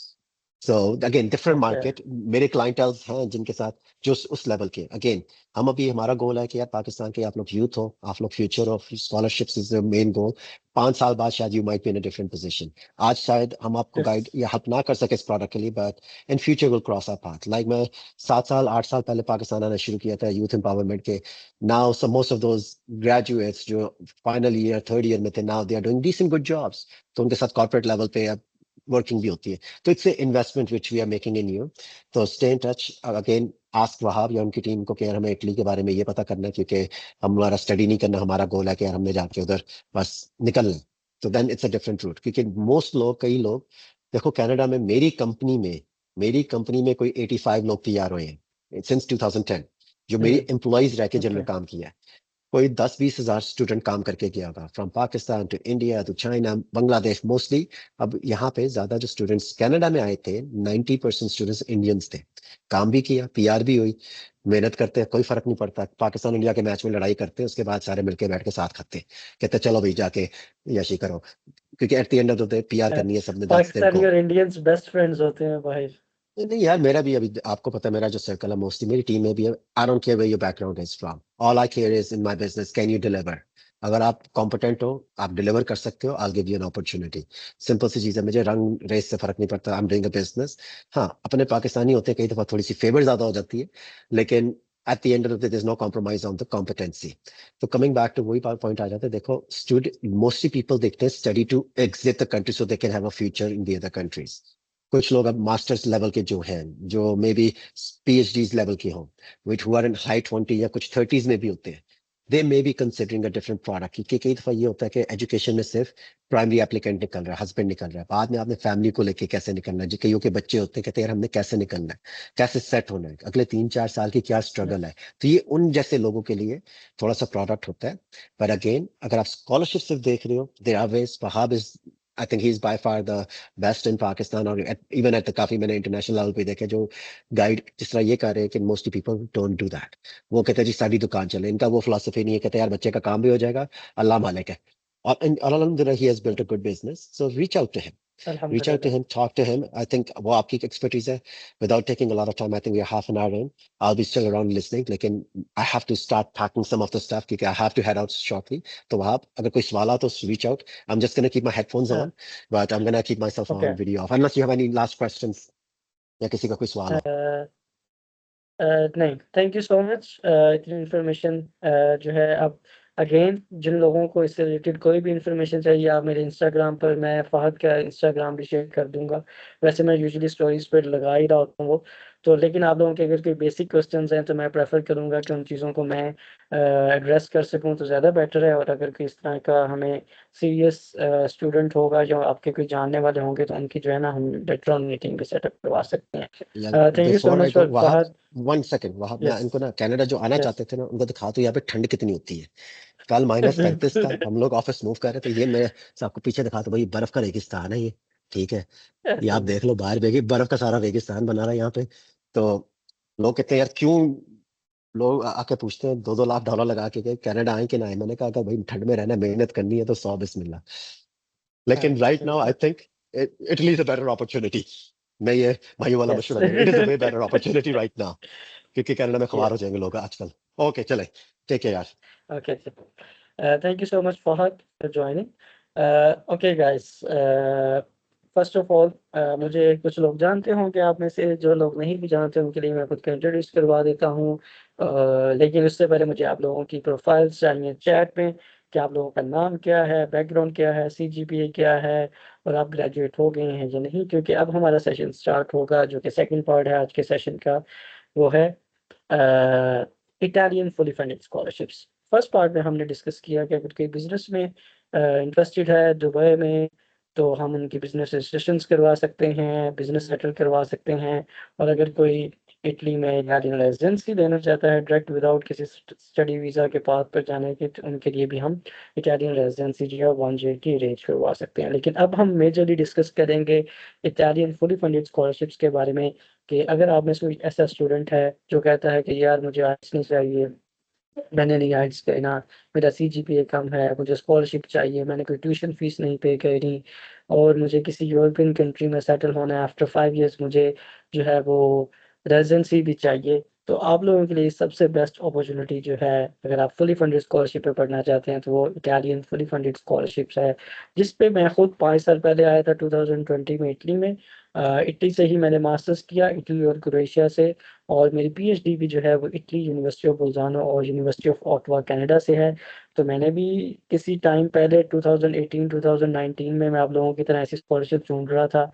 So again different okay, market, मेरे क्लाइंटल्स हैं जिनके साथ जो उस लेवल के। अगेन हम अभी हमारा गोल है कि यार पाकिस्तान के आप लोग यूथ हो, आप लोग future of scholarships is the main goal. 5 साल बाद शायद you might be in a different position. आज शायद हम आपको गाइड या हेल्प ना कर सके इस प्रोडक्ट के लिए, but in future will cross our path. Like मैं 7 साल 8 साल पहले पाकिस्तान आना शुरू किया था यूथ एम्पावरमेंट के। Now some most of those graduates जो फाइनल ईयर थर्ड ईयर में थे, now they are doing decent good jobs, तो उनके साथ कॉर्पोरेट लेवल पे अब वर्किंग भी होती है। तो it's investment which we are making in you. तो stay in touch. Again ask Wahab या उनकी टीम को कि यार हमें इटली के बारे में ये पता करना है, क्योंकि हमारा स्टडी नहीं करना, हमारा गोल है कि यार हमने जाके उधर बस निकलना है। तो then it's a different route, क्योंकि मोस्ट लोग कई लोग देखो कनाडा में मेरी कंपनी में कोई 85 लोग तैयार हुए हैं सिंस 2010, जो मेरी हम्म, एम्प्लॉयज रह के जिन्होंने ओके, काम किया है। कोई 10-20 हज़ार स्टूडेंट काम करके गया होगा, from Pakistan to India to China, Bangladesh mostly. अब यहाँ पे ज़्यादा जो स्टूडेंट्स कनाडा में आए थे, 90% स्टूडेंट्स इंडियंस थे। काम भी किया, पीआर भी हुई, मेहनत करते हैं, कोई फ़र्क नहीं पड़ता। पाकिस्तान इंडिया के मैच में लड़ाई करते हैं, उसके बाद सारे मिलके बैठ के साथ खाते हैं। कहते हैं, "चलो भई जाके यशी करो।" क्योंकि eight the end of the day PR करनी है सबने, दैट्स देयर पाकिस्तानी गोल। और इंडियंस बेस्ट फ्रेंड्स होते हैं भाई। नहीं यार, मेरा भी अभी आपको पता है मेरा जो सर्कल है मोस्टली मेरी टीम में भी है। I don't care where your background is from, all I care is in my business can you deliver. अगर आप कॉम्पिटेंट हो, आप डिलीवर कर सकते हो, I give you an opportunity. Simple सी चीज है, मुझे रंग रेस से फर्क नहीं पड़ता। I am doing a business. हाँ, अपने पाकिस्तानी होते हैं, कई दफा थोड़ी सी फेवर ज्यादा हो जाती है, लेकिन at the end of the day there is no compromise on the competency. तो कमिंग बैक टू वही पॉइंट आ जाता है। देखो, स्टूडेंट मोस्टली पीपल देखते हैं study to exit the country so they can have a future in the other countries. कुछ लोग अब मास्टर्स लेवल के जो हैं, जो मे बी पीएचडी लेवल के हों, which who are in high 20 या कुछ 30s में भी होते हैं, they may be considering a different product. क्योंकि कई दफा ये होता है कि एजुकेशन में सिर्फ प्राइमरी एप्लीकेंट निकल रहा है, हस्बैंड निकल रहा है, बाद में आपने फैमिली को लेके कैसे निकलना है। जो कईयों के बच्चे होते हैं, कहते हैं यार हमने कैसे निकलना है, कैसे सेट होना है, अगले 3-4 साल की क्या स्ट्रगल है। तो ये उन जैसे लोगों के लिए थोड़ा सा प्रोडक्ट होता है। पर अगेन, अगर आप स्कॉलरशिप सिर्फ देख रहे हो, there are ways. Wahab is, I think he is by far the best in Pakistan, और इवन एट द काफी मैंने इंटरनेशनल लेवल पे देखे जो गाइड जिस तरह ये कर रहे हैं कि mostly people don't do that. वो कहते हैं जी सारी दुकान चले, इनका वो फिलोसफी नहीं है। कहते हैं यार बच्चे का काम भी हो जाएगा, अल्लाह मालिक है। और अलहमदुलिल्लाह ही has built a good business, so reach out to अल्हम्दुलिल्लाह। him, talk to him. I think वो आपकी expertise है। Without taking a lot of time, I think we are half an hour in. I'll be still around listening, लेकिन I have to start packing some of the stuff क्योंकि I have to head out shortly. तो वहाँ अगर कोई सवाल आ तो reach out. I'm just gonna keep my headphones हाँ, on, but I'm gonna keep myself okay. on video off unless you have any last questions या किसी का कोई सवाल हो। नहीं, थैंक यू सो मच। इतनी इन्फॉर्मेशन जो है अब अगेन जिन लोगों को इससे रिलेटेड कोई भी इन्फॉर्मेशन चाहिए, आप मेरे इंस्टाग्राम पर, मैं फ़हद का इंस्टाग्राम भी शेयर कर दूँगा। वैसे मैं यूजुअली स्टोरीज़ पे लगा ही रहा होता हूँ वो। तो लेकिन आप लोगों के अगर कोई बेसिक क्वेश्चंस हैं तो मैं प्रेफ़र करूँगा कि उन चीज़ों को मैं एड्रेस कर सकूँ तो ज़्यादा बेटर है। और अगर कोई इस तरह का हमें सीरियस स्टूडेंट होगा जो आपके कोई जानने वाले होंगे तो उनकी जो है ना हम लेटर ऑन मीटिंग भी सेटअप करवा सकते हैं। Yeah, thank you so before I much go, for Wahab, Fahd. 1 second, Wahab मैं यस, इनको ना कनाडा जो आना यस। चाहते थे ना उनको दिखा तो यहाँ पे ठंड कितनी होती है। कल -35 था, हम लोग ऑफिस मूव कर रहे थे, ये मैं आपको पीछे दिखा तो भाई बर्फ का रेगिस्तान है ये। ठीक है, ये आप देख लो, बाहर बर्फ का सारा रेगिस्तान बना रहा है यहाँ पे। तो लोग कहते हैं यार क्यों, लोग आके पूछते हैं 2-2 लाख डॉलर लगा के गए कनाडा आए कि ना आए। मैंने कहा अगर भाई ठंड में रहना है, मेहनत करनी है तो 100 बिस्मिल्लाह। लेकिन right now I think Italy is a better opportunity. मैं ये भाई वाला यस। मशवरा दे रहा हूँ, it is a way better opportunity right now, क्योंकि कनाडा में खुमार हो यस। जाएंगे लोग आजकल। ओके चले, ठीक है यार। Okay. Thank you so much, Fahad, for joining. Okay, guys. First of all मुझे कुछ लोग जानते होंगे आप में से, जो लोग नहीं भी जानते उनके लिए मैं खुद को इंट्रोड्यूस करवा देता हूँ। लेकिन उससे पहले मुझे आप लोगों की प्रोफाइल्स चाहिए चैट में कि आप लोगों का नाम क्या है, बैकग्राउंड क्या है, सीजीपीए क्या है और आप ग्रेजुएट हो गए हैं या नहीं, क्योंकि अब हमारा सेशन स्टार्ट होगा जो कि सेकंड पार्ट है आज के सेशन का। वो है Italian fully funded scholarships. First part में हमने डिस्कस किया कि अगर कोई बिजनेस में इंटरेस्टेड है दुबई में तो हम उनकी बिजनेस रजिस्ट्रेशंस करवा सकते हैं, बिजनेस सेटल करवा सकते हैं। और अगर कोई इटली में इटालियन रेजिडेंसी लेना चाहता है डायरेक्ट विदाउट किसी स्टडी वीज़ा के पाथ पर जाने के, तो उनके लिए भी हम इटालियन रेजिडेंसी जो है 1J की अरेंज करवा सकते हैं। लेकिन अब हम मेजरली डिस्कस करेंगे इटालियन फुली फंडेड स्कॉलरशिप्स के बारे में कि अगर आप में से कोई ऐसा स्टूडेंट है जो कहता है कि यार मुझे आर्ट्स नहीं चाहिए, मैंने नहीं आर्ट्स करना, मेरा सीजीपीए कम है, मुझे स्कॉलरशिप चाहिए, मैंने कोई ट्यूशन फीस नहीं पे करी और मुझे किसी यूरोपियन कंट्री में सेटल होना है, आफ्टर 5 इयर्स मुझे जो है वो रेजिडेंसी भी चाहिए। तो आप लोगों के लिए सबसे बेस्ट अपॉर्चुनिटी जो है, अगर आप फुली फंडेड स्कॉलरशिप पे पढ़ना चाहते हैं तो वो इटालियन फुली फंडेड स्कॉलरशिप्स है, जिस पे मैं खुद 5 साल पहले आया था 2020 में इटली में। इटली से ही मैंने मास्टर्स किया, इटली और क्रोएशिया से। और मेरी पीएचडी भी जो है वो इटली, यूनिवर्सिटी ऑफ बोल्जानो और यूनिवर्सिटी ऑफ ऑट्वा कनाडा से है। तो मैंने भी किसी टाइम पहले 2018-2019 में मैं आप लोगों की तरह ऐसी स्कॉलरशिप ढूँढ रहा था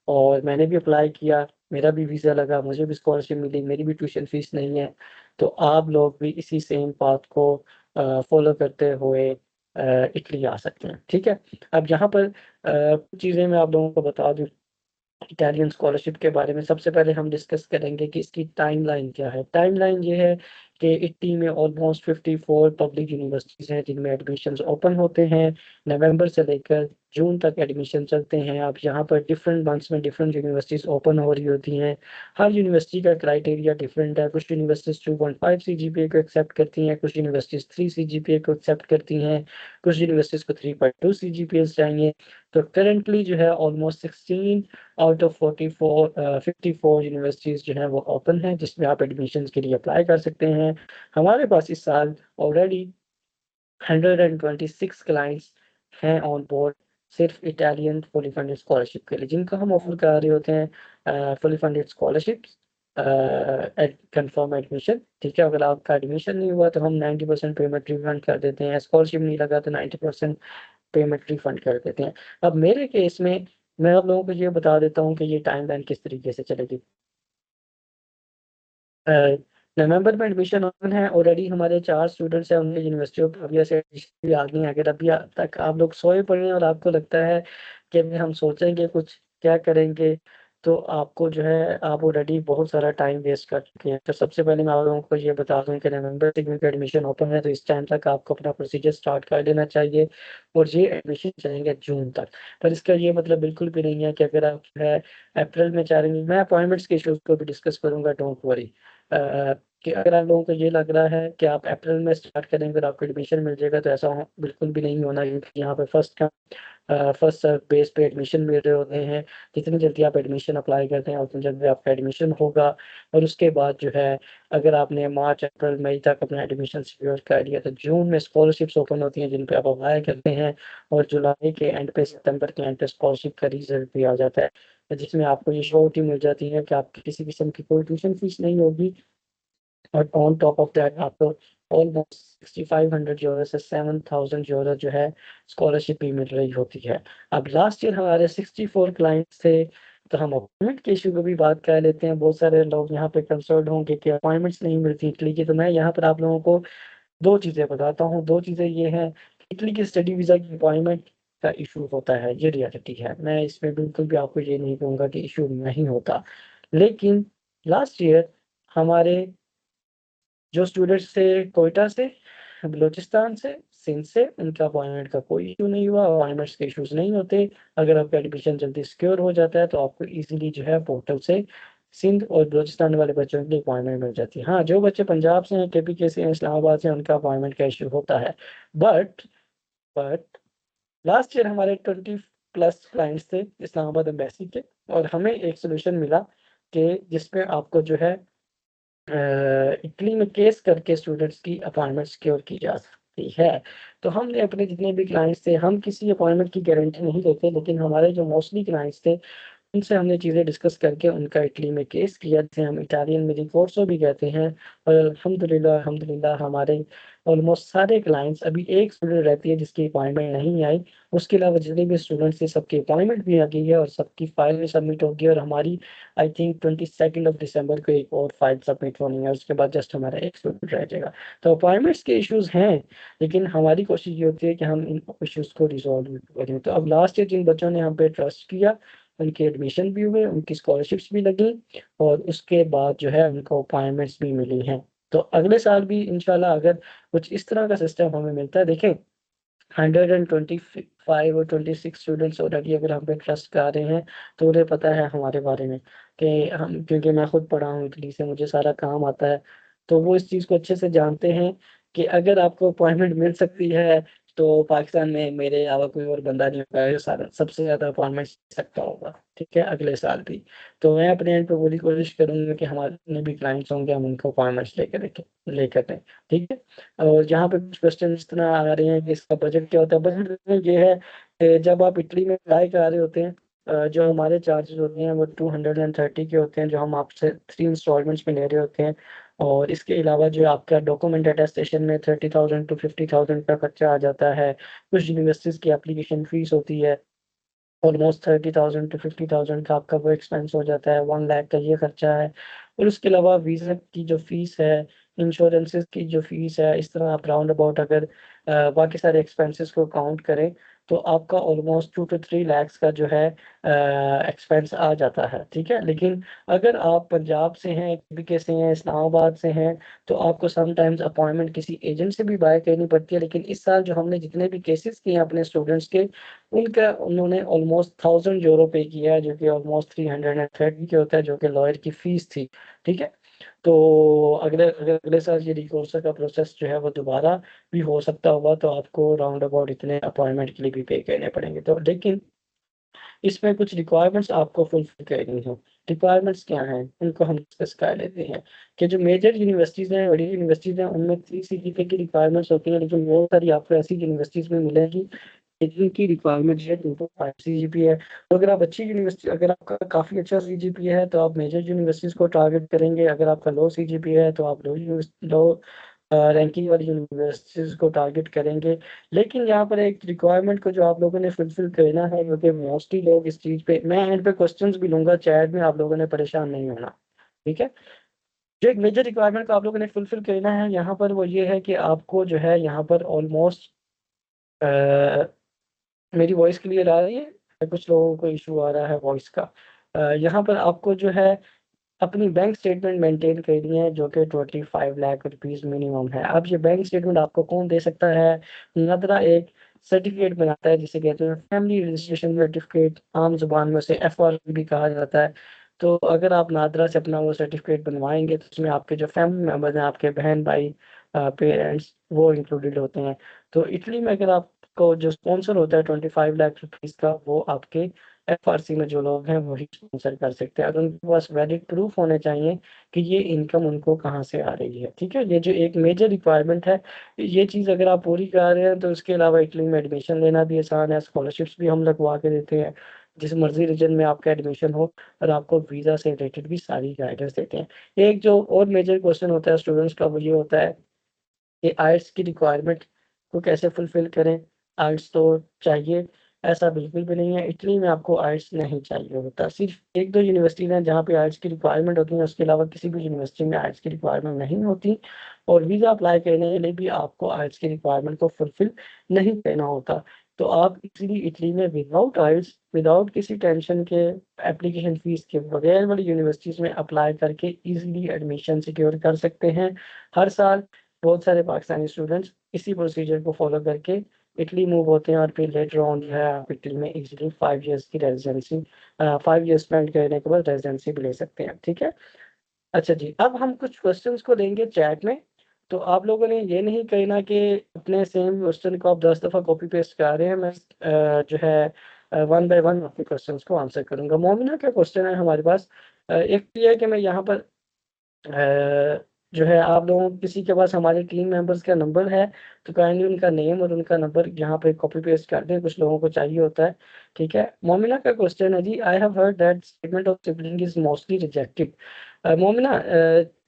और मैंने भी अप्लाई किया, मेरा भी वीज़ा लगा, मुझे भी स्कॉलरशिप मिली, मेरी भी ट्यूशन फीस नहीं है। तो आप लोग भी इसी सेम पाथ को फ़ॉलो करते हुए इटली आ सकते हैं, ठीक है? अब यहाँ पर कुछ चीज़ें मैं आप लोगों को बता दूँ इटालियन स्कॉलरशिप के बारे में। सबसे पहले हम डिस्कस करेंगे कि इसकी टाइमलाइन क्या है। टाइमलाइन ये है कि इटली में ऑलमोस्ट 54 पब्लिक यूनिवर्सिटीज़ हैं जिनमें एडमिशन्स ओपन होते हैं। नवंबर से लेकर जून तक एडमिशन चलते हैं। अब यहाँ पर डिफरेंट मंथ्स में डिफरेंट यूनिवर्सिटीज़ ओपन हो रही होती हैं। हर यूनिवर्सिटी का क्राइटेरिया डिफरेंट है। कुछ यूनिवर्सिटीज़ 2.5 सीजीपीए को एक्सेप्ट करती हैं, कुछ यूनिवर्सिटीज़ 3 सीजीपीए को एक्सेप्ट करती हैं, कुछ यूनिवर्सिटीज़ को 3.2 सीजीपीएस चाहिए। तो करंटली जो है ऑलमोस्ट 16 आउट ऑफ 54 यूनिवर्सिटीज़ जो हैं वो ओपन हैं, जिसमें आप एडमिशन्स के लिए अप्लाई कर सकते हैं। हमारे पास इस साल ऑलरेडी 126 क्लाइंट्स हैं ऑन बोर्ड, सिर्फ इटालियन फुली फंडेड स्कॉलरशिप के लिए, जिनको हम ऑफर करा रहे होते हैं fully funded scholarships at confirm admission. ठीक है, अगर आपका एडमिशन नहीं हुआ तो हम 90% पेमेंट रिफंड कर देते हैं, स्कॉलरशिप नहीं लगा तो 90% पेमेंट रिफंड कर देते हैं। अब मेरे केस में मैं आप लोगों को ये बता देता हूँ कि ये टाइमलाइन किस तरीके से चलेगी। नवंबर में एडमिशन ओपन है, ऑलरेडी हमारे 4 स्टूडेंट्स हैं, उनकी यूनिवर्सिटियों पर अभी ऐसे एडमिशन भी आ गई हैं। अगर अभी तक आप लोग सोए पड़े हैं और आपको लगता है कि अभी हम सोचेंगे कुछ क्या करेंगे, तो आपको जो है आप ऑलरेडी बहुत सारा टाइम वेस्ट कर चुके हैं। तो सबसे पहले मैं आप लोगों को ये बता दूँ कि नवंबर से क्योंकि एडमिशन ओपन है, तो इस टाइम तक आपको अपना प्रोसीजर स्टार्ट कर देना चाहिए और ये एडमिशन चलेंगे जून तक। पर इसका ये मतलब बिल्कुल भी नहीं है कि अगर आप जो है अप्रैल में चाह रहे हैं, मैं अपॉइंटमेंट्स के इश्यूज़ को भी डिस्कस करूँगा, डोंट वरी। कि अगर आप लोगों को ये लग रहा है कि आप अप्रैल में स्टार्ट करेंगे और आपको एडमिशन मिल जाएगा, तो ऐसा बिल्कुल भी नहीं होना, क्योंकि यहाँ पे फर्स्ट सर्व बेस पे एडमिशन मिल रहे होते हैं। जितनी जल्दी आप एडमिशन अप्लाई करते हैं उतनी जल्दी आपका एडमिशन होगा। और उसके बाद जो है, अगर आपने मार्च अप्रैल मई तक अपना एडमिशन सिक्योर कर लिया, तो जून में स्कॉलरशिप्स ओपन होती हैं जिन पे आप अप्लाई करते हैं, और जुलाई के एंड पे सितंबर के एंड पे स्कॉलरशिप का रिजल्ट भी आ जाता है, जिसमें आपको ये श्योरिटी मिल जाती है कि आपकी किसी किस्म की कोई ट्यूशन फीस नहीं होगी। और ऑन टॉप ऑफ दैट आपको ऑलमोस्ट 6500 यूरो से 7000 यूरो जो है स्कॉलरशिप भी मिल रही होती है। अब लास्ट ईयर हमारे 64 क्लाइंट्स थे, तो हम अपॉइंटमेंट के इशू को भी बात कर लेते हैं। बहुत सारे लोग यहाँ पे कंसर्न होंगे कि अपॉइंटमेंट्स नहीं मिलती इटली की, तो मैं यहाँ पर आप लोगों को 2 चीज़ें बताता हूँ। 2 चीज़ें ये हैं, इटली की स्टडी वीज़ा की अपॉइंटमेंट का इशू होता है, ये रियलिटी है। मैं इसमें बिल्कुल भी आपको ये नहीं कहूँगा कि इशू नहीं होता। लेकिन लास्ट ईयर हमारे जो स्टूडेंट्स थे कोयटा से, बलूचिस्तान से, सिंध से, उनका अपॉइंटमेंट का कोई इश्यू नहीं हुआ, अपॉइंटमेंट्स के इश्यूज़ नहीं होते। अगर आपका एडमिशन जल्दी सिक्योर हो जाता है, तो आपको ईज़िली जो है पोर्टल से सिंध और बलूचिस्तान वाले बच्चों की अपॉइंटमेंट मिल जाती है। हाँ, जो बच्चे पंजाब से हैं, केपीके से हैं, इस्लामाबाद से हैं, उनका अपॉइंटमेंट का इश्यू होता है। बट बट लास्ट ईयर हमारे 20 प्लस क्लाइंट्स थे इस्लामाबाद एम्बेसी के, और हमें एक सॉल्यूशन मिला कि जिसमें आपको जो है इटली में केस करके स्टूडेंट्स की अपॉइंटमेंट सिक्योर की जा सकती है। तो हमने अपने जितने भी क्लाइंट्स थे, हम किसी अपॉइंटमेंट की गारंटी नहीं देते, लेकिन हमारे जो मोस्टली क्लाइंट्स थे, उनसे हमने चीज़ें डिस्कस करके उनका इटली में केस किया, जिसे हम इटालियन में रिकॉर्सो भी कहते हैं। और अल्हम्दुलिल्लाह अल्हम्दुलिल्लाह हमारे ऑलमोस्ट सारे क्लाइंट्स, अभी एक स्टूडेंट रहती है जिसकी अपॉइंटमेंट नहीं आई, उसके अलावा जितने भी स्टूडेंट्स थे सबकी अपॉइंटमेंट भी आ गई है और सबकी फाइल भी सबमिट होगी। और हमारी आई थिंक 22 ऑफ दिसंबर को एक और फाइल सबमिट होनी है, उसके बाद जस्ट हमारा एक स्टूडेंट रह जाएगा। तो अपॉइंटमेंट्स के इश्यूज़ हैं, लेकिन हमारी कोशिश ये होती है कि हम इन इश्यूज़ को रिजॉल्व करें। तो अब लास्ट ईयर जिन बच्चों ने हम पे ट्रस्ट किया, उनके एडमिशन भी हुए, उनकी स्कॉलरशिप्स भी लगी, और उसके बाद जो है उनको अपॉइंटमेंट्स भी मिली हैं। तो अगले साल भी इंशाल्लाह अगर कुछ इस तरह का सिस्टम हमें मिलता है, देखें 125 और 26 स्टूडेंट्स ऑलरेडी अगर हम पे ट्रस्ट कर रहे हैं, तो उन्हें पता है हमारे बारे में कि हम, क्योंकि मैं खुद पढ़ा हूँ इटली से, मुझे सारा काम आता है, तो वो इस चीज़ को अच्छे से जानते हैं कि अगर आपको अपॉइंटमेंट मिल सकती है, तो पाकिस्तान में मेरे अलावा कोई और बंदा नहीं होगा जो सारा सबसे ज़्यादा अपॉइंटमेंट ले सकता होगा। ठीक है, अगले साल भी। तो मैं अपने एंड पे पूरी कोशिश करूँगा कि हमारे जितने भी क्लाइंट्स होंगे हम उनको अपॉइंटमेंट्स लेकर दें। ठीक है? और जहाँ पे कुछ क्वेश्चन इस तरह आ रहे हैं कि इसका बजट क्या होता है, बजट ये है कि जब आप इटली में अप्लाई करा रहे होते हैं, जो हमारे चार्जेस होते हैं वो 230 के होते हैं, जो हम आपसे 3 इंस्टॉलमेंट्स में ले रहे होते हैं। और इसके अलावा जो आपका डॉक्यूमेंट अटेस्टेशन में 30,000 टू 50,000 का खर्चा आ जाता है। कुछ यूनिवर्सिटीज़ की एप्लीकेशन फ़ीस होती है, ऑलमोस्ट 30,000 टू 50,000 का आपका वो एक्सपेंस हो जाता है, 1 लाख का ये खर्चा है। और उसके अलावा वीज़ा की जो फ़ीस है, इंश्योरेंसेस की जो फ़ीस है, इस तरह आप राउंड अबाउट अगर बाकी सारे एक्सपेंसेस को काउंट करें, तो आपका ऑलमोस्ट 2 to 3 लाख का जो है एक्सपेंस आ जाता है, ठीक है। लेकिन अगर आप पंजाब से हैं, के से हैं, इस्लामाबाद से हैं, तो आपको समटाइम्स अपॉइंटमेंट किसी एजेंट से भी बाय करनी पड़ती है। लेकिन इस साल जो हमने जितने भी केसेस किए हैं अपने स्टूडेंट्स के, उन्होंने ऑलमोस्ट 1000 यूरो पे किया है, जो कि ऑलमोस्ट 330 के होता है, जो कि लॉयर की फीस थी, ठीक है। तो अगले साल ये रिकोर्स का प्रोसेस जो है वो दोबारा भी हो सकता होगा, तो आपको राउंड अबाउट इतने अपॉइंटमेंट के लिए भी पे करने पड़ेंगे। तो लेकिन इसमें कुछ रिक्वायरमेंट्स आपको फुलफिल करनी है। रिक्वायरमेंट्स क्या हैं, उनको हम डिस्कस कर लेते हैं कि जो मेजर यूनिवर्सिटीज़ हैं, बड़ी यूनिवर्सिटीज़ हैं, उनमें 3 सीजीपीए की रिक्वायरमेंट्स होती हैं, लेकिन बहुत सारी आपको ऐसी यूनिवर्सिटीज़ में मिलेगी जिनकी रिक्वायरमेंट जो है 2.5 सीजीपीए है। तो अगर आप अच्छी यूनिवर्सिटी, अगर आपका काफ़ी अच्छा सीजीपीए है, तो आप मेजर यूनिवर्सिटीज़ को टारगेट करेंगे। अगर आपका लो सीजीपीए है, तो आप लो रैंकिंग वाली यूनिवर्सिटीज़ को टारगेट करेंगे। लेकिन यहाँ पर एक रिक्वायरमेंट को जो आप लोगों ने फुलफिल करना है, क्योंकि मोस्टली लोग इस चीज़ पे, मैं एंड पे क्वेश्चंस भी लूँगा चैट में, आप लोगों ने परेशान नहीं होना, ठीक है। जो एक मेजर रिक्वायरमेंट को आप लोगों ने फुलफिल करना है यहाँ पर, वो ये है कि आपको जो है यहाँ पर ऑलमोस्ट मेरी वॉइस क्लियर आ रही है? कुछ लोगों को इशू आ रहा है वॉइस का। यहाँ पर आपको जो है अपनी बैंक स्टेटमेंट मेंटेन करनी है, जो कि 25 लाख रुपीस मिनिमम है। अब ये बैंक स्टेटमेंट आपको कौन दे सकता है? नदरा एक सर्टिफिकेट बनाता है, जिसे कहते हैं फैमिली रजिस्ट्रेशन सर्टिफिकेट, आम जुबान में उसे एफआरपी भी कहा जाता है। तो अगर आप नादरा से अपना वो सर्टिफिकेट बनवाएंगे, तो उसमें आपके जो फैमिली मेम्बर्स हैं, आपके बहन भाई, पेरेंट्स, वो इंक्लूडेड होते हैं। तो इटली में अगर आपको जो स्पॉन्सर होता है 25 लाख रुपीस का, वो आपके एफआरसी में जो लोग हैं वही स्पॉन्सर कर सकते हैं, और उनके पास वैलिड प्रूफ होने चाहिए कि ये इनकम उनको कहाँ से आ रही है, ठीक है। ये जो एक मेजर रिक्वायरमेंट है, ये चीज़ अगर आप पूरी कर रहे हैं, तो इसके अलावा इटली में एडमिशन लेना भी आसान है। स्कॉलरशिप्स भी हम लगवा के देते हैं, जिस मर्जी रीजन में आपका एडमिशन हो, और आपको वीज़ा से रिलेटेड भी सारी गाइडेंस देते हैं। एक जो और मेजर क्वेश्चन होता है स्टूडेंट्स का, वो ये होता है कि आइल्स की रिक्वायरमेंट को कैसे फुलफ़िल करें? आइल्स तो चाहिए, ऐसा बिल्कुल भी नहीं है। इटली में आपको आइल्स नहीं चाहिए होता। सिर्फ़ 1-2 यूनिवर्सिटीज़ हैं जहाँ पे आइल्स की रिक्वायरमेंट होती है, उसके अलावा किसी भी यूनिवर्सिटी में आइल्स की रिक्वायरमेंट नहीं होती, और वीज़ा अप्लाई करने के लिए भी आपको आइल्स की रिक्वायरमेंट को फुलफ़िल नहीं करना होता। तो आप इज़िली इटली में विदाउट आइल्स, विदाउट किसी टेंशन के, एप्लीकेशन फ़ीस के बगैर वाली यूनिवर्सिटीज़ में अप्लाई करके ईज़िली एडमिशन सिक्योर कर सकते हैं। हर साल बहुत सारे पाकिस्तानी स्टूडेंट्स इसी प्रोसीजर को फ़ॉलो करके इटली मूव होते हैं, और फिर लेटर ऑन जो है आप इटली में इज़िली 5 इयर्स की रेज़िडेंसी 5 इयर्स स्पेंड करने के बाद रेज़िडेंसी भी ले सकते हैं, ठीक है? अच्छा जी, अब हम कुछ क्वेश्चंस को देंगे चैट में, तो आप लोगों ने ये नहीं कहना कि अपने सेम क्वेश्चन को आप 10 दफ़ा कॉपी पेस्ट कर रहे हैं। मैं जो है वन बाय वन आपके क्वेश्चंस को आंसर करूँगा। मोमिना का क्वेश्चन है हमारे पास। एक तो ये है कि मैं यहाँ पर जो है, आप लोगों को किसी के पास हमारे टीम मेंबर्स का नंबर है, तो काइंडली उनका नेम और उनका नंबर यहाँ पे कॉपी पेस्ट कर दें, कुछ लोगों को चाहिए होता है, ठीक है। मोमिना का क्वेश्चन है जी, I have heard that statement of sibling is mostly rejected. Momina,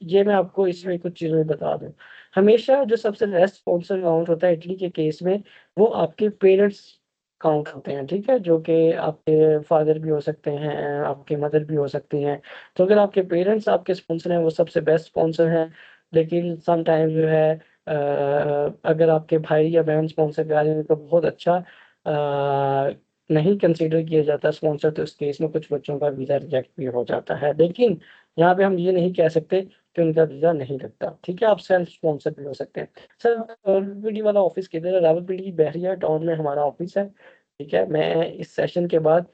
ये मैं आपको इसमें कुछ चीज़ें बता दूं। हमेशा जो सबसे लेस स्पॉन्सर अमाउंट होता है इटली के केस में, वो आपके पेरेंट्स काउंट होते हैं, ठीक है, जो कि आपके फादर भी हो सकते हैं, आपके मदर भी हो सकती हैं। तो अगर आपके पेरेंट्स आपके स्पॉन्सर हैं, वो सबसे बेस्ट स्पॉन्सर हैं। लेकिन सम टाइम जो है अगर आपके भाई या बहन स्पॉन्सर कर रहे हैं, तो बहुत अच्छा नहीं कंसीडर किया जाता स्पॉन्सर, तो इस केस में कुछ बच्चों का वीज़ा रिजेक्ट भी हो जाता है। लेकिन यहाँ पे हम ये नहीं कह सकते कि उनका वीज़ा नहीं लगता, ठीक है, आप सेल्फ स्पॉन्सर भी हो सकते हैं। सर, रावलपिंडी वाला ऑफिस किधर है? रावलपिंडी बहरिया टाउन में हमारा ऑफिस है, ठीक है। मैं इस सेशन के बाद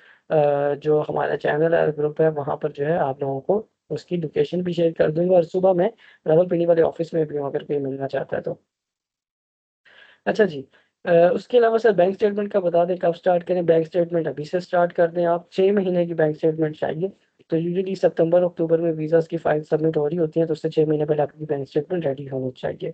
जो हमारा चैनल है, ग्रुप है, वहाँ पर जो है आप लोगों को उसकी लोकेशन भी शेयर कर दूँगा, और सुबह मैं रावलपिंडी वाले ऑफ़िस में भी हूँ, अगर कोई मिलना चाहता है तो। अच्छा जी, उसके अलावा सर बैंक स्टेटमेंट का बता दें कब स्टार्ट करें? बैंक स्टेटमेंट अभी से स्टार्ट कर दें आप, 6 महीने की बैंक स्टेटमेंट चाहिए। तो यूजुअली सितंबर-अक्टूबर में वीज़ाज़ की फाइल सबमिट हो रही होती हैं, तो उससे 6 महीने पहले आपकी बैंक स्टेटमेंट रेडी होनी चाहिए।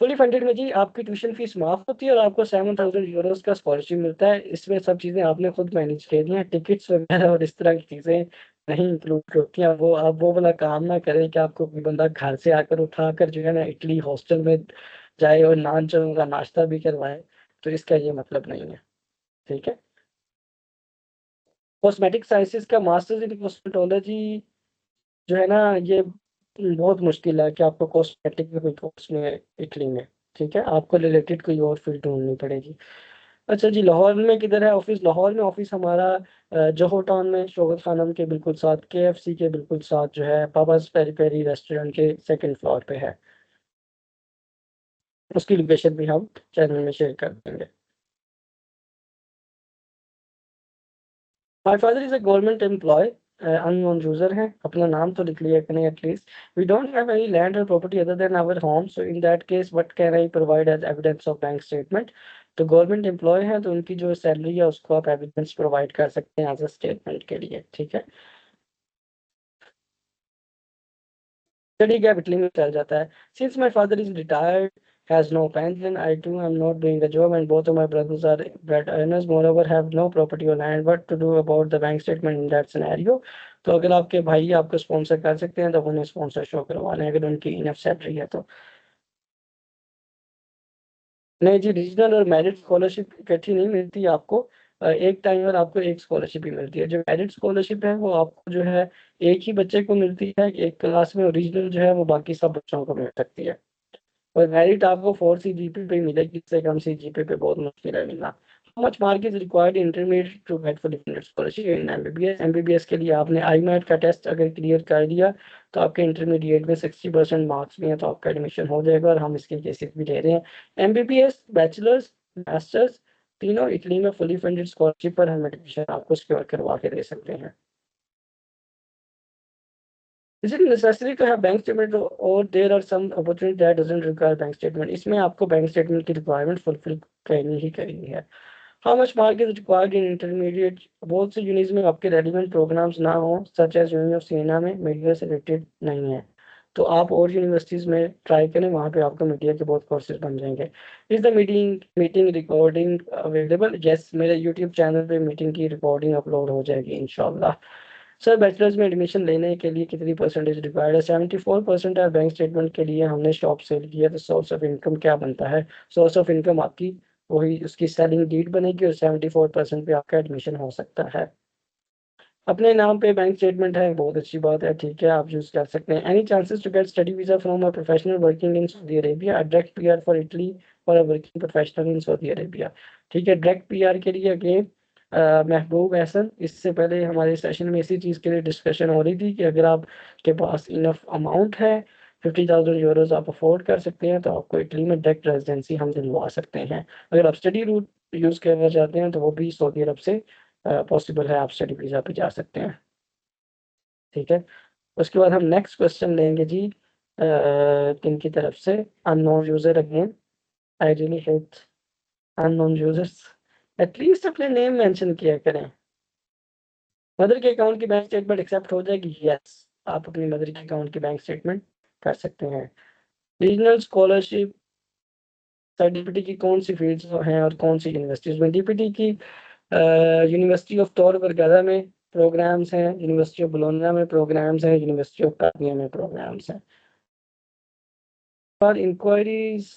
फुली फंडेड में जी आपकी ट्यूशन फीस माफ़ होती है, और आपको 7000 यूरोज़ का स्कॉलरशिप मिलता है। इसमें सब चीज़ें आपने खुद मैनेज करनी है, टिकट्स वगैरह और इस तरह की चीज़ें नहीं इंक्लूड होती हैं। वो आप वो वाला काम ना करें कि आपको कोई बंदा घर से आकर उठाकर जो है ना इटली हॉस्टल में जाए और नान चने का नाश्ता भी करवाए, तो इसका ये मतलब नहीं है, ठीक है। कॉस्मेटिक साइंसेज़ का मास्टर्स इन कॉस्मेटोलॉजी जो है ना, ये बहुत मुश्किल है कि आपको कॉस्मेटिक में कोई कोर्स मिले इटली में, ठीक है? आपको रिलेटेड कोई और फ़ील्ड ढूँढनी पड़ेगी। अच्छा जी, लाहौर में किधर है ऑफिस? लाहौर में ऑफिस हमारा जोहो टाउन में शौकत खानम के बिल्कुल साथ, केएफसी के बिल्कुल साथ जो है पापास पेरी पेरी रेस्टोरेंट के सेकंड फ्लोर पे है। उसकी लोकेशन भी हम चैनल में शेयर कर देंगे। My father is a government employ, unknown user है, अपना नाम तो लिख लिया करें at least. We don't have any land और property other than our home, so in that case what can I provide as evidence of bank statement? तो government employ है तो उनकी जो सैलरी है उसको आप एविडेंस प्रोवाइड कर सकते हैं एज अ स्टेटमेंट के लिए, ठीक है। स्टडी गैप इटली में चल जाता है। Since my father is retired, has no pension, I too am not doing the job and both of my brothers are bread earners, moreover have no property or land, what to do about the bank statement in that scenario? तो अगर आपके भाई आपको sponsor कर सकते हैं तो उन्हें स्पॉन्सर शो करवाना है अगर उनकी इनफ सैलरी है तो। नहीं जी, रीजनल और मेरिट स्कॉलरशिप इकट्ठी नहीं मिलती आपको, एक टाइम और आपको एक स्कॉलरशिप ही मिलती है। जो मेरिट स्कॉलरशिप है वो आपको जो है एक ही बच्चे को मिलती है एक क्लास में, और रीजनल जो है वो बाकी सब बच्चों को मिल सकती है। और मेरिट आपको 4 सीजीपी पे मिलेगी, इससे कम सीजीपी पे बहुत मुश्किल है मिलना। How much mark is required intermediate to get full scholarship in MBBS? MBBS के लिए आपने आईमैट का टेस्ट अगर क्लियर कर दिया तो आपके इंटरमीडिएट में 60% मार्क्स भी हैं तो आपका एडमिशन हो जाएगा, और हम इसके केसेस भी ले रहे हैं। एमबीबीएस बैचलर्स मास्टर्स तीनों इटली में फुली फंडेड स्कॉलरशिप पर हम एडमिशन आपको सिक्योर करवा के दे सकते हैं। Is it necessary to have bank statement or there are some opportunity that doesn't require bank statement? इसमें आपको बैंक स्टेटमेंट की रिक्वायरमेंट फुलफिल करनी ही करनी है। How much mark is required in intermediate? बहुत से यूनिज में आपके रेलिवेंट प्रोग्राम्स ना हो, such as university of Siena में मीडिया से रिलेटेड नहीं है, तो आप और यूनिवर्सिटीज में ट्राई करें, वहाँ पे आपको मीडिया के बहुत कोर्सेज बन जाएंगे। Is the meeting meeting recording available? Yes, मेरे यूट्यूब चैनल पे मीटिंग की रिकॉर्डिंग अपलोड हो जाएगी इंशाल्लाह। सर बैचलर्स में एडमिशन लेने के लिए कितनी परसेंटेज रिक्वायर्ड है? 74% है। बैंक स्टेटमेंट के लिए हमने शॉप सेल किया तो सोर्स ऑफ इनकम क्या बनता है? सोर्स ऑफ इनकम आपकी वही उसकी सेलिंग डीड बनेगी और 74% पे आपका एडमिशन हो सकता है। अपने नाम पे बैंक स्टेटमेंट है, बहुत अच्छी बात है, ठीक है, आप यूज कर सकते हैं। Any chances to get study visa from a professional working in Saudi Arabia? Direct PR for Italy or a working professional in Saudi Arabia? ठीक है, डायरेक्ट पीआर के लिए अगेन महबूब एहसन, इससे पहले हमारे सेशन में इसी चीज़ के लिए डिस्कशन हो रही थी कि अगर आपके पास इनफ अमाउंट है, 50,000 यूरोज आप अफोर्ड कर सकते हैं, तो आपको इटली में डायरेक्ट रेजिडेंसी हम दिलवा सकते हैं। अगर आप स्टडी रूट यूज़ करना चाहते हैं तो वो भी सऊदी अरब से पॉसिबल है, आप स्टडी वीज़ा पे जा सकते हैं, ठीक है। उसके बाद हम नेक्स्ट क्वेश्चन लेंगे जी किनकी तरफ से? Unknown user again, I really hate unknown users, at least अपने नेम मेंशन किया करें। मदर के अकाउंट की बैंक स्टेटमेंट एक्सेप्ट हो जाएगी? यस, आप अपनी मदर के अकाउंट की बैंक स्टेटमेंट कर सकते हैं। रीजनल स्कॉलरशिप सर डीपीटी की कौन सी फील्ड्स हैं और कौन सी यूनिवर्सिटीज में? डीपीटी की यूनिवर्सिटी ऑफ तौर पर गदा में प्रोग्राम्स हैं, यूनिवर्सिटी ऑफ बोलोना में प्रोग्राम्स हैं, यूनिवर्सिटी ऑफ काबिया में प्रोग्राम्स हैं। पर इंक्वायरीज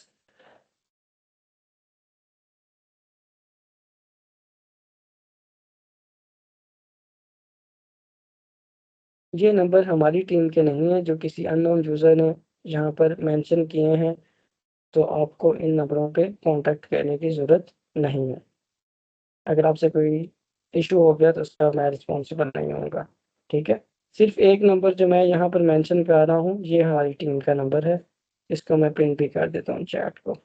ये नंबर हमारी टीम के नहीं है, जो किसी अननोन यूज़र ने यहाँ पर मेंशन किए हैं, तो आपको इन नंबरों पे कांटेक्ट करने की ज़रूरत नहीं है। अगर आपसे कोई इशू हो गया तो उसका मैं रिस्पॉन्सिबल नहीं होऊंगा, ठीक है। सिर्फ एक नंबर जो मैं यहाँ पर मेंशन कर रहा हूँ ये हमारी टीम का नंबर है, इसको मैं प्रिंट भी कर देता हूँ चैट को।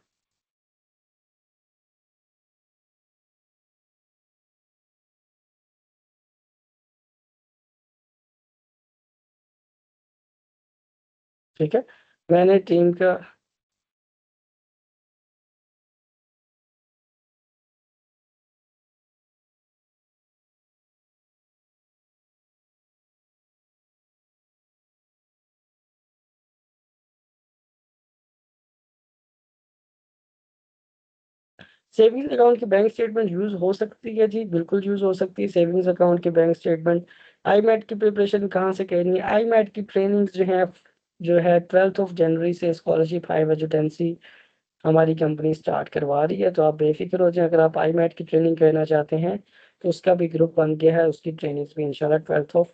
ठीक है, मैंने टीम का सेविंग्स अकाउंट की बैंक स्टेटमेंट यूज़ हो सकती है जी, बिल्कुल यूज़ हो सकती है सेविंग्स अकाउंट की बैंक स्टेटमेंट। आईमैट की प्रिपरेशन कहाँ से करनी है? आईमैट की ट्रेनिंग्स जो है 12 जनवरी से स्कॉलरशिप हाई एजुटेंसी हमारी कंपनी स्टार्ट करवा रही है, तो आप बेफिक्र हो जाएं। अगर आप आईमैट की ट्रेनिंग करना चाहते हैं तो उसका भी ग्रुप बन गया है, उसकी ट्रेनिंग्स भी इंशाल्लाह 12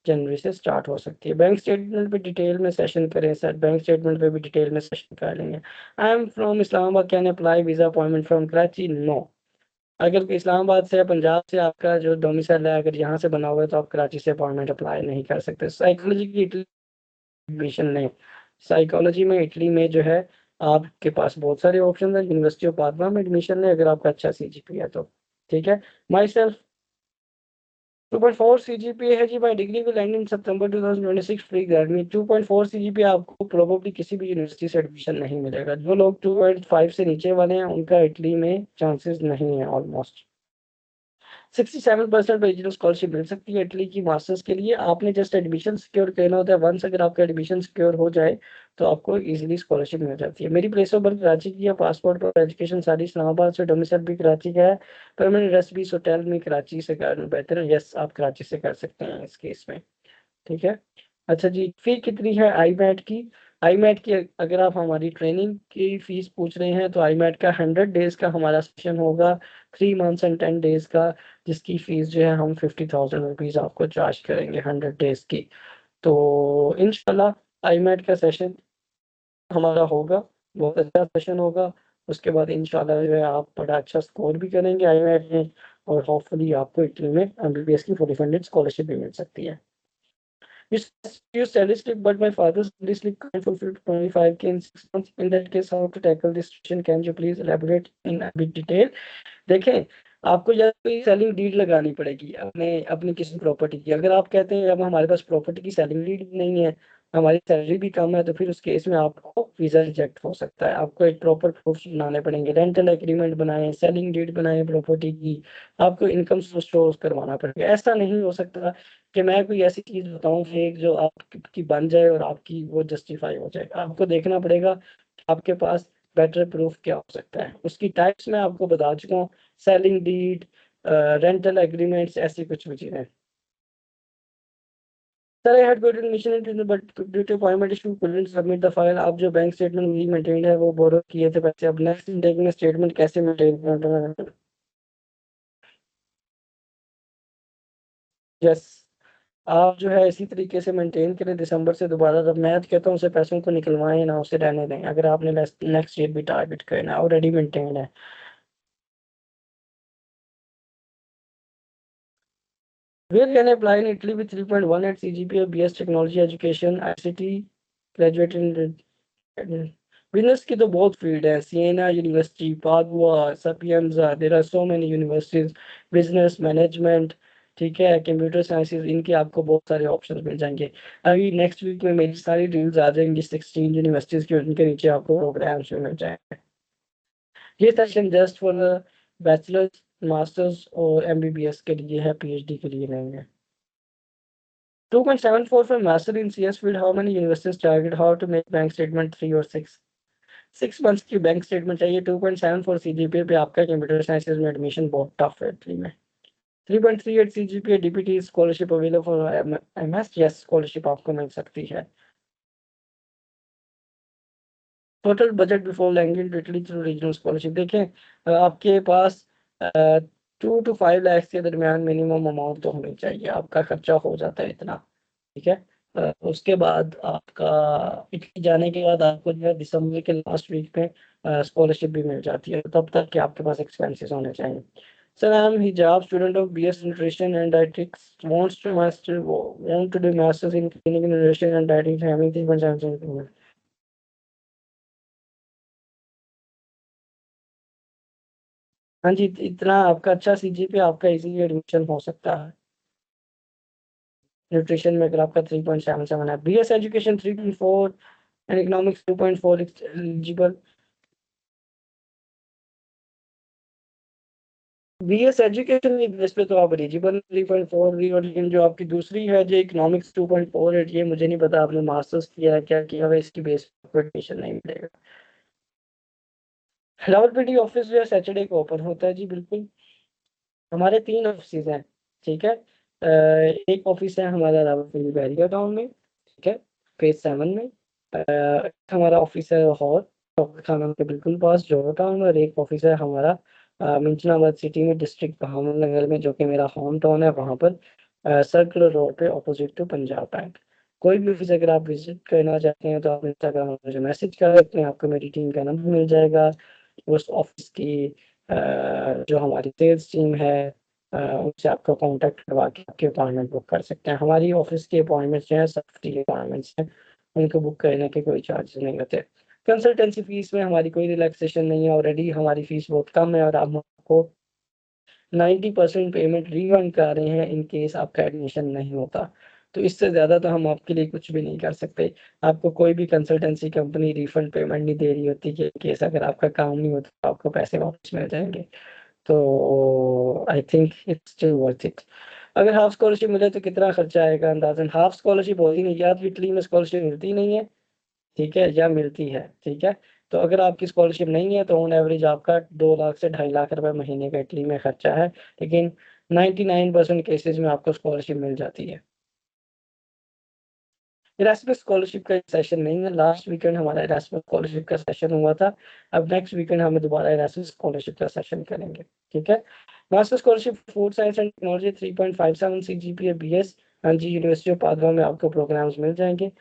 जनवरी से स्टार्ट हो सकती है। बैंक स्टेटमेंट पे डिटेल में सेशन करें सर, बैंक स्टेटमेंट पे भी डिटेल में सेशन कर लेंगे। I am from Islamabad, can apply visa appointment from Karachi? No, अगर कोई इस्लामाबाद से या पंजाब से आपका जो डोमिसाइल है अगर यहाँ से बना हुआ है तो आप कराची से अपॉइंटमेंट अप्लाई नहीं कर सकते। साइकोलॉजी की इटली एडमिशन लें। साइकोलॉजी में इटली में जो है आपके पास बहुत सारे ऑप्शन है। यूनिवर्सिटी ऑफ पादमा में एडमिशन लें अगर आपका अच्छा सीजीपीए है तो। ठीक है। माई सेल्फ 2.4 सीजीपीए है जी। My degree will end in September 2026 free grade में। 2.4 सीजीपीए आपको प्रोबेबली किसी भी यूनिवर्सिटी से एडमिशन नहीं मिलेगा। जो लोग 2.5 से नीचे वाले हैं उनका इटली में चांसेस नहीं है ऑलमोस्ट। 67% रीजनल स्कॉलरशिप मिल सकती है इटली की मास्टर्स के लिए। आपने जस्ट एडमिशन सिक्योर करना होता है। वंस अगर आपका एडमिशन सिक्योर हो जाए तो आपको इजीली स्कॉलरशिप मिल जाती है। मेरी प्लेस ऑफ बर्थ कराची की है। पासपोर्ट पर एजुकेशन सारी इस्लामाबाद से, डोमिसाइल भी कराची का है। परमानेंट रेसिडेंस होटल में कराची से करना बेहतर है। यस, आप कराची से कर सकते हैं इस केस में। ठीक है। अच्छा जी, फी कितनी है आईमैट की? आईमैट की अगर आप हमारी ट्रेनिंग की फीस पूछ रहे हैं तो आईमैट का 100 डेज का हमारा सेशन होगा, 3 मंथ्स एंड 10 डेज का, जिसकी फीस जो है हम 50,000 रुपीज आपको चार्ज करेंगे 100 डेज की। तो इंशाल्लाह आईमैट का सेशन हमारा होगा, बहुत अच्छा सेशन होगा। उसके बाद इंशाल्लाह जो है आप बड़ा अच्छा स्कोर भी करेंगे आईमैट में, और होपफुली आपको इटली में एमबीबीएस की फुली फंडेड स्कॉलरशिप भी मिल सकती है। You statistic, but my father's statistic can't fulfill 25K in 6 months. In that case, how to tackle this situation? Can you please elaborate in a bit detail? देखें, आपको या कोई selling deed लगानी पड़ेगी अपने अपनी किसी प्रॉपर्टी की। अगर आप कहते हैं अब हमारे पास प्रॉपर्टी की सेलिंग डीड नहीं है, हमारी सैलरी भी कम है, तो फिर उस केस में आपको वीजा रिजेक्ट हो सकता है। आपको एक प्रॉपर प्रूफ बनाने पड़ेंगे, रेंटल एग्रीमेंट बनाएं, सेलिंग डीड बनाएं प्रॉपर्टी की, आपको इनकम सोर्स शो करवाना पड़ेगा। ऐसा नहीं हो सकता कि मैं कोई ऐसी चीज बताऊं फेक जो आपकी बन जाए और आपकी वो जस्टिफाई हो जाए। आपको देखना पड़ेगा कि आपके पास बेटर प्रूफ क्या हो सकता है। उसकी टाइप्स मैं आपको बता चुका हूँ, सेलिंग डीड, रेंटल एग्रीमेंट्स, ऐसी कुछ भी चीजें। Sir I had got admission into but due to appointment issue couldn't submit the file। आप जो बैंक स्टेटमेंट मेरी मेंटेन है वो बोरो किए थे पैसे, अब नेक्स्ट इनटेक में स्टेटमेंट कैसे मेंटेन करना? यस, आप जो है इसी तरीके से मेंटेन करें दिसंबर से दोबारा। जब मैं तो कहता हूँ उसे पैसों को निकलवाएं ना, उसे रहने दें। अगर आपने नेक्स्ट ईयर भी टारगेट करना है, ऑलरेडी मेंटेन है। Where can I apply in Italy with 3.1 at CGPA, BS Technology Education, ICT, graduate in business की तो बहुत फील्ड है। Siena university, Padua, Sapienza, there are so many universities. Business management, ठीक है, computer sciences, इनके आपको बहुत सारे ऑप्शंस मिल जाएंगे। अभी नेक्स्ट वीक में मेरी सारी डील्स आ जाएंगी 16 यूनिवर्सिटीज की, उनके नीचे आपको प्रोग्राम्स भी मिल जाएंगे। ये session just for the bachelors, masters और एमबीबीएस के लिए है, पीएचडी के लिए नहीं है। 2.74 for master in CS field. How many universities target? How to make bank statement 3 or 6? 6 months की बैंक स्टेटमेंट चाहिए। 2.74 सीजीपीए पे आपका कंप्यूटर साइंसेज में एडमिशन बहुत टफ है इटली में। 3.38 CGPA DPT scholarship available for MS. Yes, scholarship आपको मिल सकती है। Total budget before lagging Italy through regional scholarship. देखें, आपके पास 2 to 5 लाख के दरमियान मिनिमम अमाउंट तो होनी चाहिए, आपका खर्चा हो जाता है इतना। ठीक है। उसके बाद आपका इटली जाने के बाद आपको जो है दिसंबर के लास्ट वीक में स्कॉलरशिप भी मिल जाती है, तब तक कि आपके पास एक्सपेंसेस होने चाहिए। Sir I am Hijab student of BS nutrition and dietetics, want to do masters in clinical nutrition and dietetics, having 3.7। हाँ जी, इतना आपका अच्छा सीजीपीए आपका इजीली एडमिशन हो सकता है न्यूट्रिशन में। अगर आपका 3.77 है, BS education 3.4 and economics 2.4 eligible. BS education में बेस पे तो आप एलिजिबल 3.4 रही हो, लेकिन जो आपकी दूसरी है जो इकोनॉमिक्स 2.4 है, ये मुझे नहीं पता आपने मास्टर्स किया है क्या किया है, इसकी बेस पे एडमिशन नहीं मिलेगा। रावलपिंडी ऑफिस जो है सैटरडे को ओपन होता है जी, बिल्कुल। हमारे 3 ऑफिस हैं। ठीक है। एक ऑफिस है हमारा रावलपिंडी बैरिया टाउन में, ठीक है, फेज 7 में। एक हमारा ऑफिस है लाहौर डॉक्टर खाना के बिल्कुल पास जोड़ा टाउन, और एक ऑफिस है हमारा मिंचनाबाद सिटी में, डिस्ट्रिक्ट बहामनगर में, जो कि मेरा होम टाउन है, वहाँ पर सर्कुलर रोड पे अपोजिट टू पंजाब बैंक। कोई भी ऑफिस अगर आप विजिट करना चाहते हैं तो आप इंस्टाग्राम पर मुझे मैसेज कर सकते हैं, आपको मेरी टीम का नंबर मिल जाएगा। उस ऑफिस की जो हमारी सेल्स टीम है उनसे आपको कॉन्टैक्ट करवा के आपकी अपॉइंटमेंट बुक कर सकते हैं। हमारी ऑफ़िस की अपॉइंटमेंट्स जो हैं सब फ्री अपॉइंटमेंट्स हैं, उनको बुक करने के कोई चार्जेस नहीं होते। कंसल्टेंसी फ़ीस में हमारी कोई रिलैक्सेशन नहीं है, ऑलरेडी हमारी फ़ीस बहुत कम है और हम आपको 90% पेमेंट रिफंड करा रहे हैं इन केस आपका एडमिशन नहीं होता। तो इससे ज़्यादा तो हम आपके लिए कुछ भी नहीं कर सकते। आपको कोई भी कंसल्टेंसी कंपनी रिफंड पेमेंट नहीं दे रही होती कि इन केस अगर आपका काम नहीं होता तो आपको पैसे वापस मिल जाएँगे। तो I think it's still worth it. अगर हाफ स्कॉलरशिप मिले तो कितना खर्चा आएगा अंदाज़न? हाफ स्कॉलरशिप होती नहीं, या तो इटली में स्कॉलरशिप मिलती नहीं है, ठीक है, या मिलती है, ठीक है। तो अगर आपकी स्कॉलरशिप नहीं है तो ऑन एवरेज आपका 2 लाख से ढाई लाख रुपए महीने का इटली में खर्चा है, लेकिन 99% केसेज़ में आपको स्कॉलरशिप मिल जाती है। इरास्मस स्कॉलरशिप का सेशन नहीं है, लास्ट वीकेंड हमारा इरास्मस स्कॉलरशिप का सेशन हुआ था। अब नेक्स्ट वीकेंड हम दोबारा इरास्मस स्कॉलरशिप का सेशन करेंगे, ठीक है। Master scholarship food science and technology 3.57 CGPA BS, हाँ जी, यूनिवर्सिटी ऑफ पादवा में आपको प्रोग्राम्स मिल जाएँगे।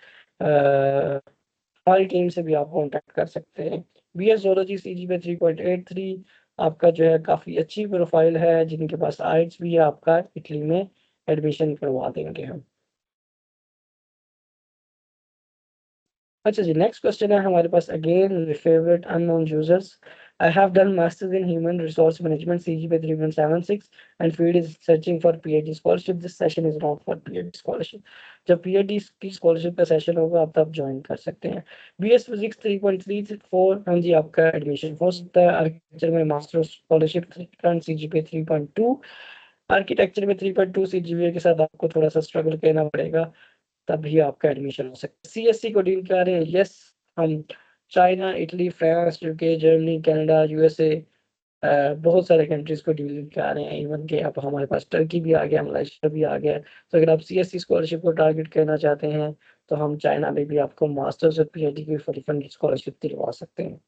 हमारी टीम से भी आप कॉन्टैक्ट कर सकते हैं। बीएस ज़ूलॉजी सीजीपीए 3.83 आपका जो है काफ़ी अच्छी प्रोफ़ाइल है, जिनके पास आइल्स भी है, आपका इटली में एडमिशन करवा देंगे हम। अच्छा जी, नेक्स्ट क्वेश्चन है हमारे पास again favourite unknown users. I have done masters in human resource management CGPA 3.76 and field is searching for PhD scholarship. This session is not for PhD scholarship. जब PhD की scholarship का session होगा आप तब join कर सकते हैं। BS physics 3.34, हाँ जी, आपका एडमिशन हो सकता है। आर्किटेक्चर में master scholarship current CGPA 3.2, architecture में 3.2 सीजीपीए के साथ आपको थोड़ा सा स्ट्रगल करना पड़ेगा, तभी आपका एडमिशन हो सकता है। सीएससी को डील कर रहे हैं, यस, हम China, Italy, France, UK, Germany, Canada, USA, बहुत सारे कंट्रीज को डील कर रहे हैं। इवन के अब हमारे पास टर्की भी आ गया, मलेशिया भी आ गया। तो अगर आप सीएससी स्कॉलरशिप को टारगेट करना चाहते हैं तो हम चाइना में भी आपको मास्टर्स और पीएचडी की फुल फंड स्कॉलरशिप दिलवा सकते हैं।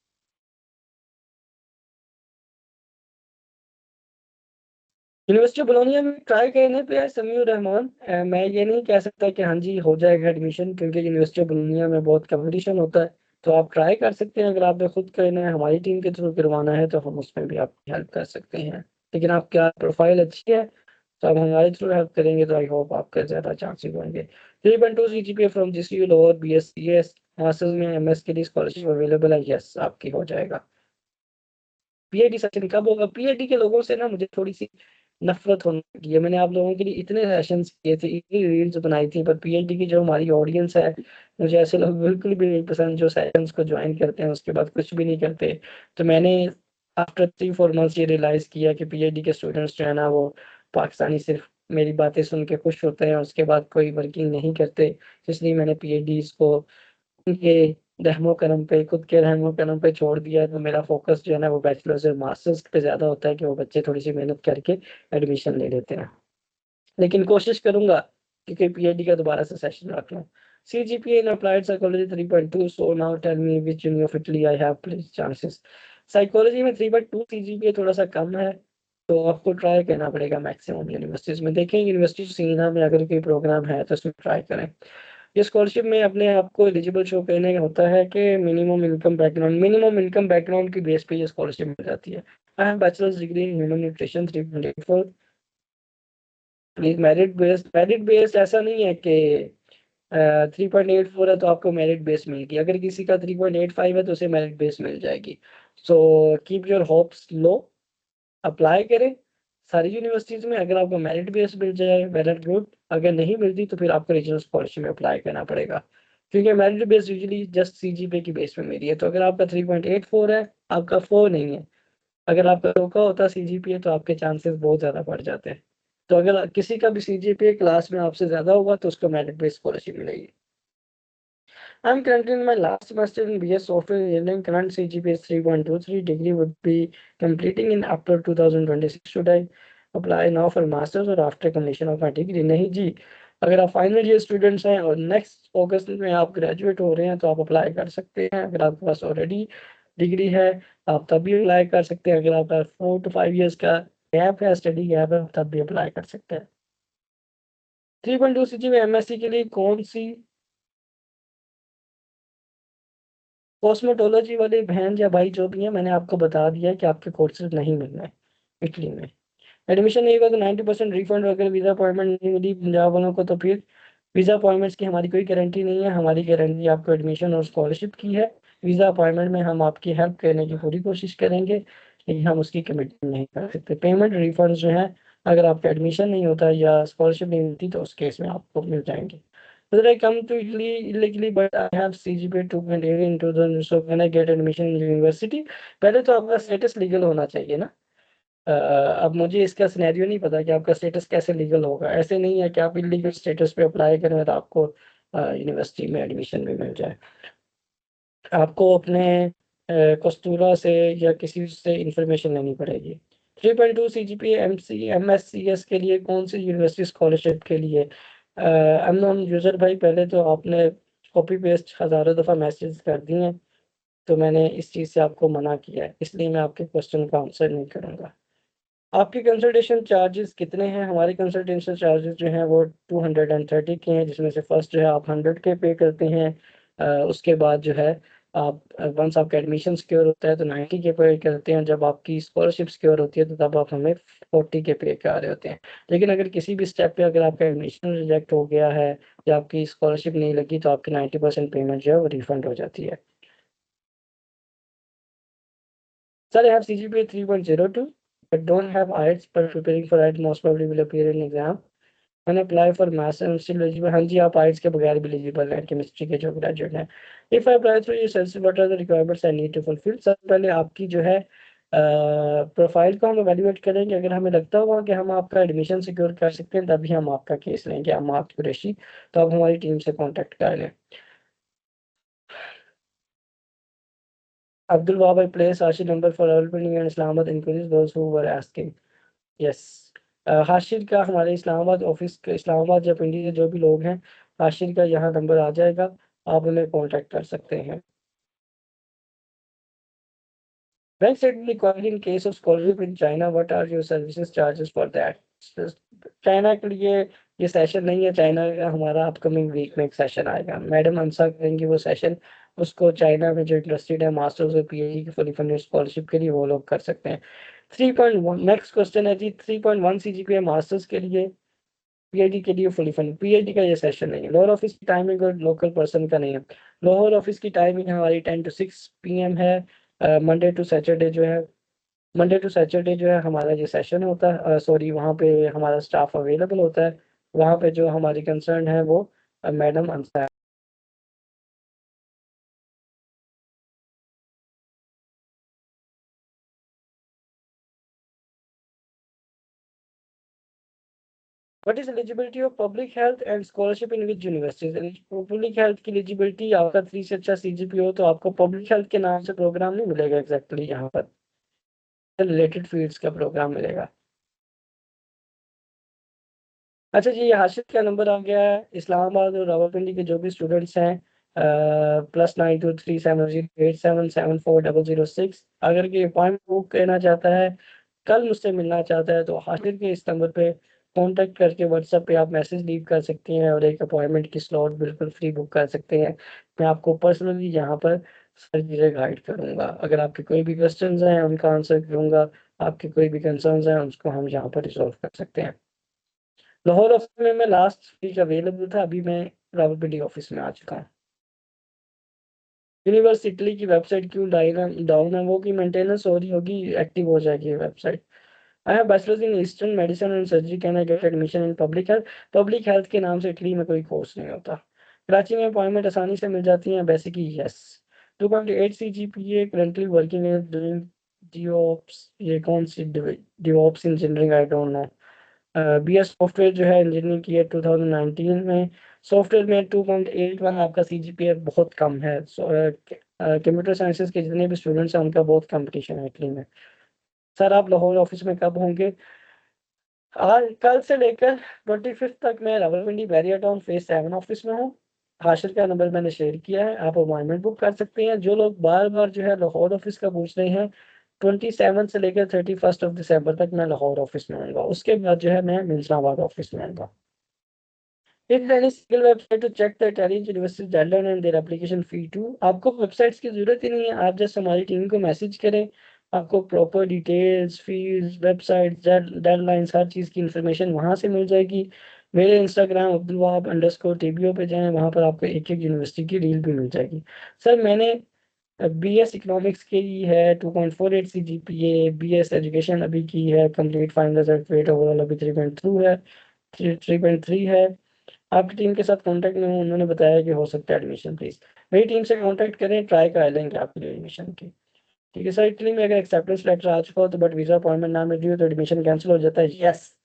यूनिवर्सिटी ऑफ बोलोनिया में ट्राई करने पे है समीउर रहमान। मैं ये नहीं कह सकता कि हाँ जी हो जाएगा एडमिशन, क्योंकि यूनिवर्सिटी ऑफ बोलोनिया में बहुत कंपटीशन होता है। तो आप ट्राई कर सकते हैं, अगर आपने खुद करना है, हमारी टीम के थ्रू करवाना है, तो हम उसमें भी आपकी हेल्प कर सकते हैं। लेकिन आपकी प्रोफाइल अच्छी है तो आप हमारे थ्रू हेल्प करेंगे तो आई होप आपके ज़्यादा चांसेस होंगे। 3.2 CGPA from GCU lower BSCS, masters में एमएस के लिए स्कॉलरशिप अवेलेबल है, यस, आपकी हो जाएगा। पीएचडी सेशन कब होगा? पीएचडी के लोगों से ना मुझे थोड़ी-सी नफ़रत होने लगी है। मैंने आप लोगों के लिए इतने सेशंस किए थे, इतनी रील्स बनाई थी, पर पीएचडी की जो हमारी ऑडियंस है, मुझे ऐसे लोग बिल्कुल भी नहीं पसंद जो सेशंस को जॉइन करते हैं, उसके बाद कुछ भी नहीं करते। तो मैंने आफ्टर 3-4 मंथ्स ये रियलाइज़ किया कि पीएचडी के स्टूडेंट्स जो है ना, वो पाकिस्तानी सिर्फ़ मेरी बातें सुन के खुश होते हैं, उसके बाद कोई वर्किंग नहीं करते। इसलिए मैंने पीएचडीज़ को उनके रहमो-करम पे, खुद के रहमो-करम पे छोड़ दिया है, तो मेरा फ़ोकस जो है ना वो बैचलर्स और मास्टर्स पे ज़्यादा होता है कि वो बच्चे थोड़ी-सी मेहनत करके एडमिशन ले लेते हैं। लेकिन कोशिश करूँगा कि कोई पीएचडी का दोबारा से सेशन रख लूँ। CGPA in applied psychology 3.2, so now tell me which university I have place chances. Psychology में 3.2 सीजीपीए थोड़ा-सा कम है, तो आपको ट्राई करना पड़ेगा मैक्सिमम यूनिवर्सिटीज़ में। देखें यूनिवर्सिटी सीना में अगर कोई प्रोग्राम है तो उसमें ट्राई करें। ये स्कॉलरशिप में अपने आप को एलिजिबल शो करने का होता है कि मिनिमम इनकम बैकग्राउंड की बेस पे ये स्कॉलरशिप मिल जाती है। I have bachelors degree in human nutrition 3.84, please merit based ऐसा नहीं है कि 3.84 है तो आपको मेरिट बेस मिलेगी। अगर किसी का 3.85 है तो उसे मेरिट बेस मिल जाएगी। So keep your hopes low, apply करें सारी यूनिवर्सिटीज़ में। अगर आपको मेरिट बेस मिल जाए वेल एंड गुड, अगर नहीं मिलती तो फिर आपको रीजनल स्कॉलरशिप में अप्लाई करना पड़ेगा, क्योंकि merit base usually just CGPA की बेस पे मिली है। तो अगर आपका 3.84 है, आपका 4 नहीं है, अगर आपका 2 का होता सीजीपीए तो आपके चांसेस बहुत ज़्यादा बढ़ जाते हैं। तो अगर किसी का भी सीजीपीए क्लास में आपसे ज़्यादा होगा तो उसको मेरिट बेस स्कॉलरशिप मिलेगी। I'm currently in my last semester in BS Software Engineering. Current CGPA is 3.23. Degree would be completing in April 2026. Should I apply now for masters or after completion of my degree? नहीं जी, अगर आप final year students हैं और next अगस्त में आप graduate हो रहे हैं तो आप अप्लाई कर सकते हैं। अगर आपके पास ऑलरेडी डिग्री है आप तब भी अप्लाई कर सकते हैं। अगर आपका 4 to 5 ईयर्स का गैप है, स्टडी गैप है, तब भी अप्लाई कर सकते हैं। 3.2 सीजी में एमएससी के लिए कौन सी कॉस्मेटोलॉजी वाले बहन या भाई जो भी हैं, मैंने आपको बता दिया है कि आपके कोर्सेज नहीं मिल रहे हैं इटली में। एडमिशन नहीं हुआ तो 90% रिफंड, अगर वीज़ा अपॉइंटमेंट नहीं मिली पंजाब वालों को तो फिर वीज़ा अपॉइंटमेंट्स की हमारी कोई गारंटी नहीं है। हमारी गारंटी आपको एडमिशन और स्कॉलरशिप की है। वीज़ा अपॉइंटमेंट में हम आपकी हेल्प करने की पूरी कोशिश करेंगे, लेकिन हम उसकी कमिटमेंट नहीं कर सकते। पेमेंट रिफंड जो है, अगर आपका एडमिशन नहीं होता या स्कॉलरशिप नहीं मिलती तो उस केस में आपको मिल जाएंगे। Whether I come to Italy illegally, but I have CGPA 2.8 in 2000, so when I get admission in university, पहले तो आपका स्टेटस लीगल होना चाहिए ना। अब मुझे इसका सिनेरियो नहीं पता कि आपका स्टेटस कैसे लीगल होगा। ऐसे नहीं है कि आप इलीगल स्टेटस पे अप्लाई करें तो आपको यूनिवर्सिटी में एडमिशन भी मिल जाए। आपको अपने कस्तूरा से या किसी से इंफॉर्मेशन लेनी पड़ेगी। 3.2 सीजीपीए एमएससीएस के लिए कौन सी यूनिवर्सिटी स्कॉलरशिप के लिए? अननोन यूजर भाई, पहले तो आपने कॉपी पेस्ट हज़ारों दफ़ा मैसेज कर दिए हैं, तो मैंने इस चीज़ से आपको मना किया है, इसलिए मैं आपके क्वेश्चन का आंसर नहीं करूँगा। आपके कंसल्टेशन चार्जेस कितने हैं? हमारे कंसल्टेशन चार्जेस जो हैं वो 230 के हैं, जिसमें से फर्स्ट जो है आप 100 के पे करते हैं। उसके बाद जो है आप वंस आपका एडमिशन सिक्योर होता है तो 90 के पे करते हैं। जब आपकी स्कॉलरशिप सिक्योर होती है तो तब आप हमें 40 के पे कर रहे होते हैं। लेकिन अगर किसी भी स्टेप पे अगर आपका एडमिशन रिजेक्ट हो गया है या आपकी स्कॉलरशिप नहीं लगी तो आपकी 90% पेमेंट जो है वो रिफंड हो जाती है। Sir, I have CGPA 3.02, but don't have IELTS, but preparing for IELTS most probably will appear in exam. When I apply for master, I'm still eligible. हाँ जी, आप IELTS के बगैर भी eligible हैं, केमिस्ट्री के जो ग्रेजुएट हैं। If I apply through your services, what are the requirements I need to fulfill? सबसे पहले आपकी जो है प्रोफाइल को हम एवेल्युएट करेंगे। अगर हमें लगता होगा कि हम आपका एडमिशन सिक्योर कर सकते हैं तभी हम आपका केस लेंगे, हम आपकी कुरैशी, तो आप हमारी टीम से कॉन्टैक्ट कर लें। Abdul Wahab, I place Ashid number for Rawalpindi and Islamabad inquiries, those who were asking. Yes, Hashir का हमारे इस्लामाबाद ऑफिस, इस्लामाबाद या पिंडी से जो भी लोग हैं, हाशिर का यहाँ नंबर आ जाएगा, आप हमें कांटेक्ट कर सकते हैं। When said required in case of scholarship in China, what are your services charges for that? China के लिए ये सेशन नहीं है। चाइना का हमारा अपकमिंग वीक में एक सेशन आएगा, मैडम अंसा करेंगी वो सेशन। उसको चाइना में जो इंटरेस्टेड है मास्टर्स और पीएचडी की फुली फंडेड स्कॉलरशिप के लिए वो लोग कर सकते हैं। 3.1 नेक्स्ट क्वेश्चन है जी, 3.1 सीजीपीए मास्टर्स के लिए, पीएचडी के लिए फुली फंड। पीएचडी का ये सेशन नहीं है। लोअर ऑफिस की टाइमिंग और लोकल पर्सन का नहीं है। लोअर ऑफिस की टाइमिंग हमारी 10 to 6 पीएम है। मंडे टू सैटरडे जो है, मंडे टू सैटरडे जो है हमारा ये सेशन होता है। सॉरी, वहाँ पे हमारा स्टाफ अवेलेबल होता है। वहाँ पे जो हमारी कंसर्न है वो मैडम अंसा है। What is eligibility of public health and scholarship in which universities? Public health की एलिजिबिलिटी, आपका 3 से अच्छा सीजीपी हो तो आपको पब्लिक हेल्थ के नाम से प्रोग्राम नहीं मिलेगा एग्जैक्टली यहाँ पर, रिलेटेड फील्ड्स का प्रोग्राम मिलेगा। अच्छा जी, हाशिद का नंबर आ गया है। इस्लामाबाद और रावलपिंडी के जो भी स्टूडेंट्स हैं, +923708774006, अगर कोई अपॉइंटमेंट बुक करना चाहता है, कल मुझसे मिलना चाहता है तो हाशिद के इस नंबर पे कांटेक्ट करके व्हाट्सएप पे आप मैसेज लीव कर सकती हैं और एक अपॉइंटमेंट की स्लॉट बिल्कुल फ्री बुक कर सकते हैं। मैं आपको पर्सनली यहाँ पर सारी चीज़ें गाइड करूँगा। अगर आपके कोई भी क्वेश्चंस हैं उनका आंसर करूँगा, आपके कोई भी कंसर्न्स हैं उसको हम यहाँ पर रिजॉल्व कर सकते हैं। लाहौर ऑफिस में मैं लास्ट वीक अवेलेबल था, अभी मैं रावलपिंडी ऑफिस में आ चुका हूँ। यूनिवर्सिटी की वेबसाइट क्यों डाउन है? वो की मेंटेनेंस हो रही होगी, एक्टिव हो जाएगी website. I have bachelors in eastern medicine and surgery, can I get admission in public health? Public health के नाम से इटली में कोई कोर्स नहीं होता। कराची में अपॉइंटमेंट आसानी से मिल जाती हैं basically, yes. 2.8 CGPA, currently working as doing DevOps, ये कौन सी DevOps engineering, I don't know. BS software जो है इंजीनियरिंग की है 2019 में। सॉफ्टवेयर में 2.81 आपका सीजीपीए बहुत कम है। कंप्यूटर साइंसेज के जितने भी स्टूडेंट्स हैं उनका बहुत कंपटीशन है इटली में। सर आप लाहौर ऑफिस में कब होंगे? आज कल से लेकर 25 तक मैं Rawalpindi Bahria town phase 7 office में हूँ। हाशिर का नंबर मैंने शेयर किया है, आप अपॉइंटमेंट बुक कर सकते हैं। जो लोग बार बार जो है लाहौर ऑफिस का पूछ रहे हैं, 27 से लेकर 31 दिसंबर तक मैं लाहौर ऑफिस में आऊँगा, उसके बाद जो है मैं मिर्जाबाद ऑफिस में आऊँगा। Is there any single website to check the Italian university deadline and their application fee too? आपको वेबसाइट्स की जरूरत ही नहीं है, आप जस्ट हमारी टीम को मैसेज करें, आपको proper details, fees, website, deadlines, हर चीज़ की इंफॉर्मेशन वहाँ से मिल जाएगी। मेरे इंस्टाग्राम अब्दुलवाहाब_TBO पे जाएं, वहाँ पर आपको एक एक यूनिवर्सिटी की डील भी मिल जाएगी। सर मैंने BS इकोनॉमिक्स की है, 2.48 CGPA, BS एजुकेशन अभी की है कंप्लीट, फाइनल सर्टिफिकेट ओवरऑल अभी 3.2 है, 3.3 है। आपकी टीम के साथ कांटेक्ट में हूँ, उन्होंने बताया कि हो सकता है एडमिशन, प्लीज मेरी टीम से कांटेक्ट करें, ट्राई करा लेंगे आपके लिए एडमिशन की। ठीक है सर, इटली में अगर एक्सेप्टेंस लेटर आ चुका हो तो बट वीजा अपॉइंटमेंट ना मिल रही हो तो एडमिशन कैंसिल हो जाता है। यस,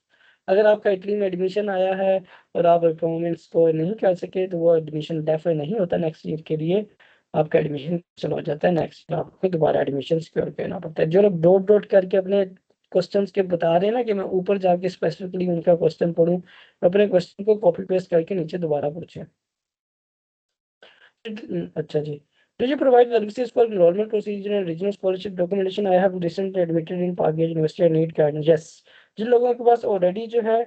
अगर आपका इटली में एडमिशन आया है और आप रिक्वायरमेंट स्कोर नहीं कर सके तो वो एडमिशन डेफर नहीं होता नेक्स्ट ईयर के लिए, आपका एडमिशन कैंसिल हो जाता है। नेक्स्ट आपको दोबारा एडमिशन सिक्योर करना पड़ता है। जो लोग डॉट डॉट करके अपने क्वेश्चंस के बता रहे हैं ना कि मैं ऊपर जाके स्पेसिफिकली उनका क्वेश्चन पढ़ूं, अपने क्वेश्चन को कॉपी पेस्ट करके नीचे दोबारा पूछें। अच्छा जी, do you provide services for enrollment procedure and regional scholarship documentation? I have recently admitted in Pagya University. I need guidance. Yes, जिन लोगों के पास ऑलरेडी जो है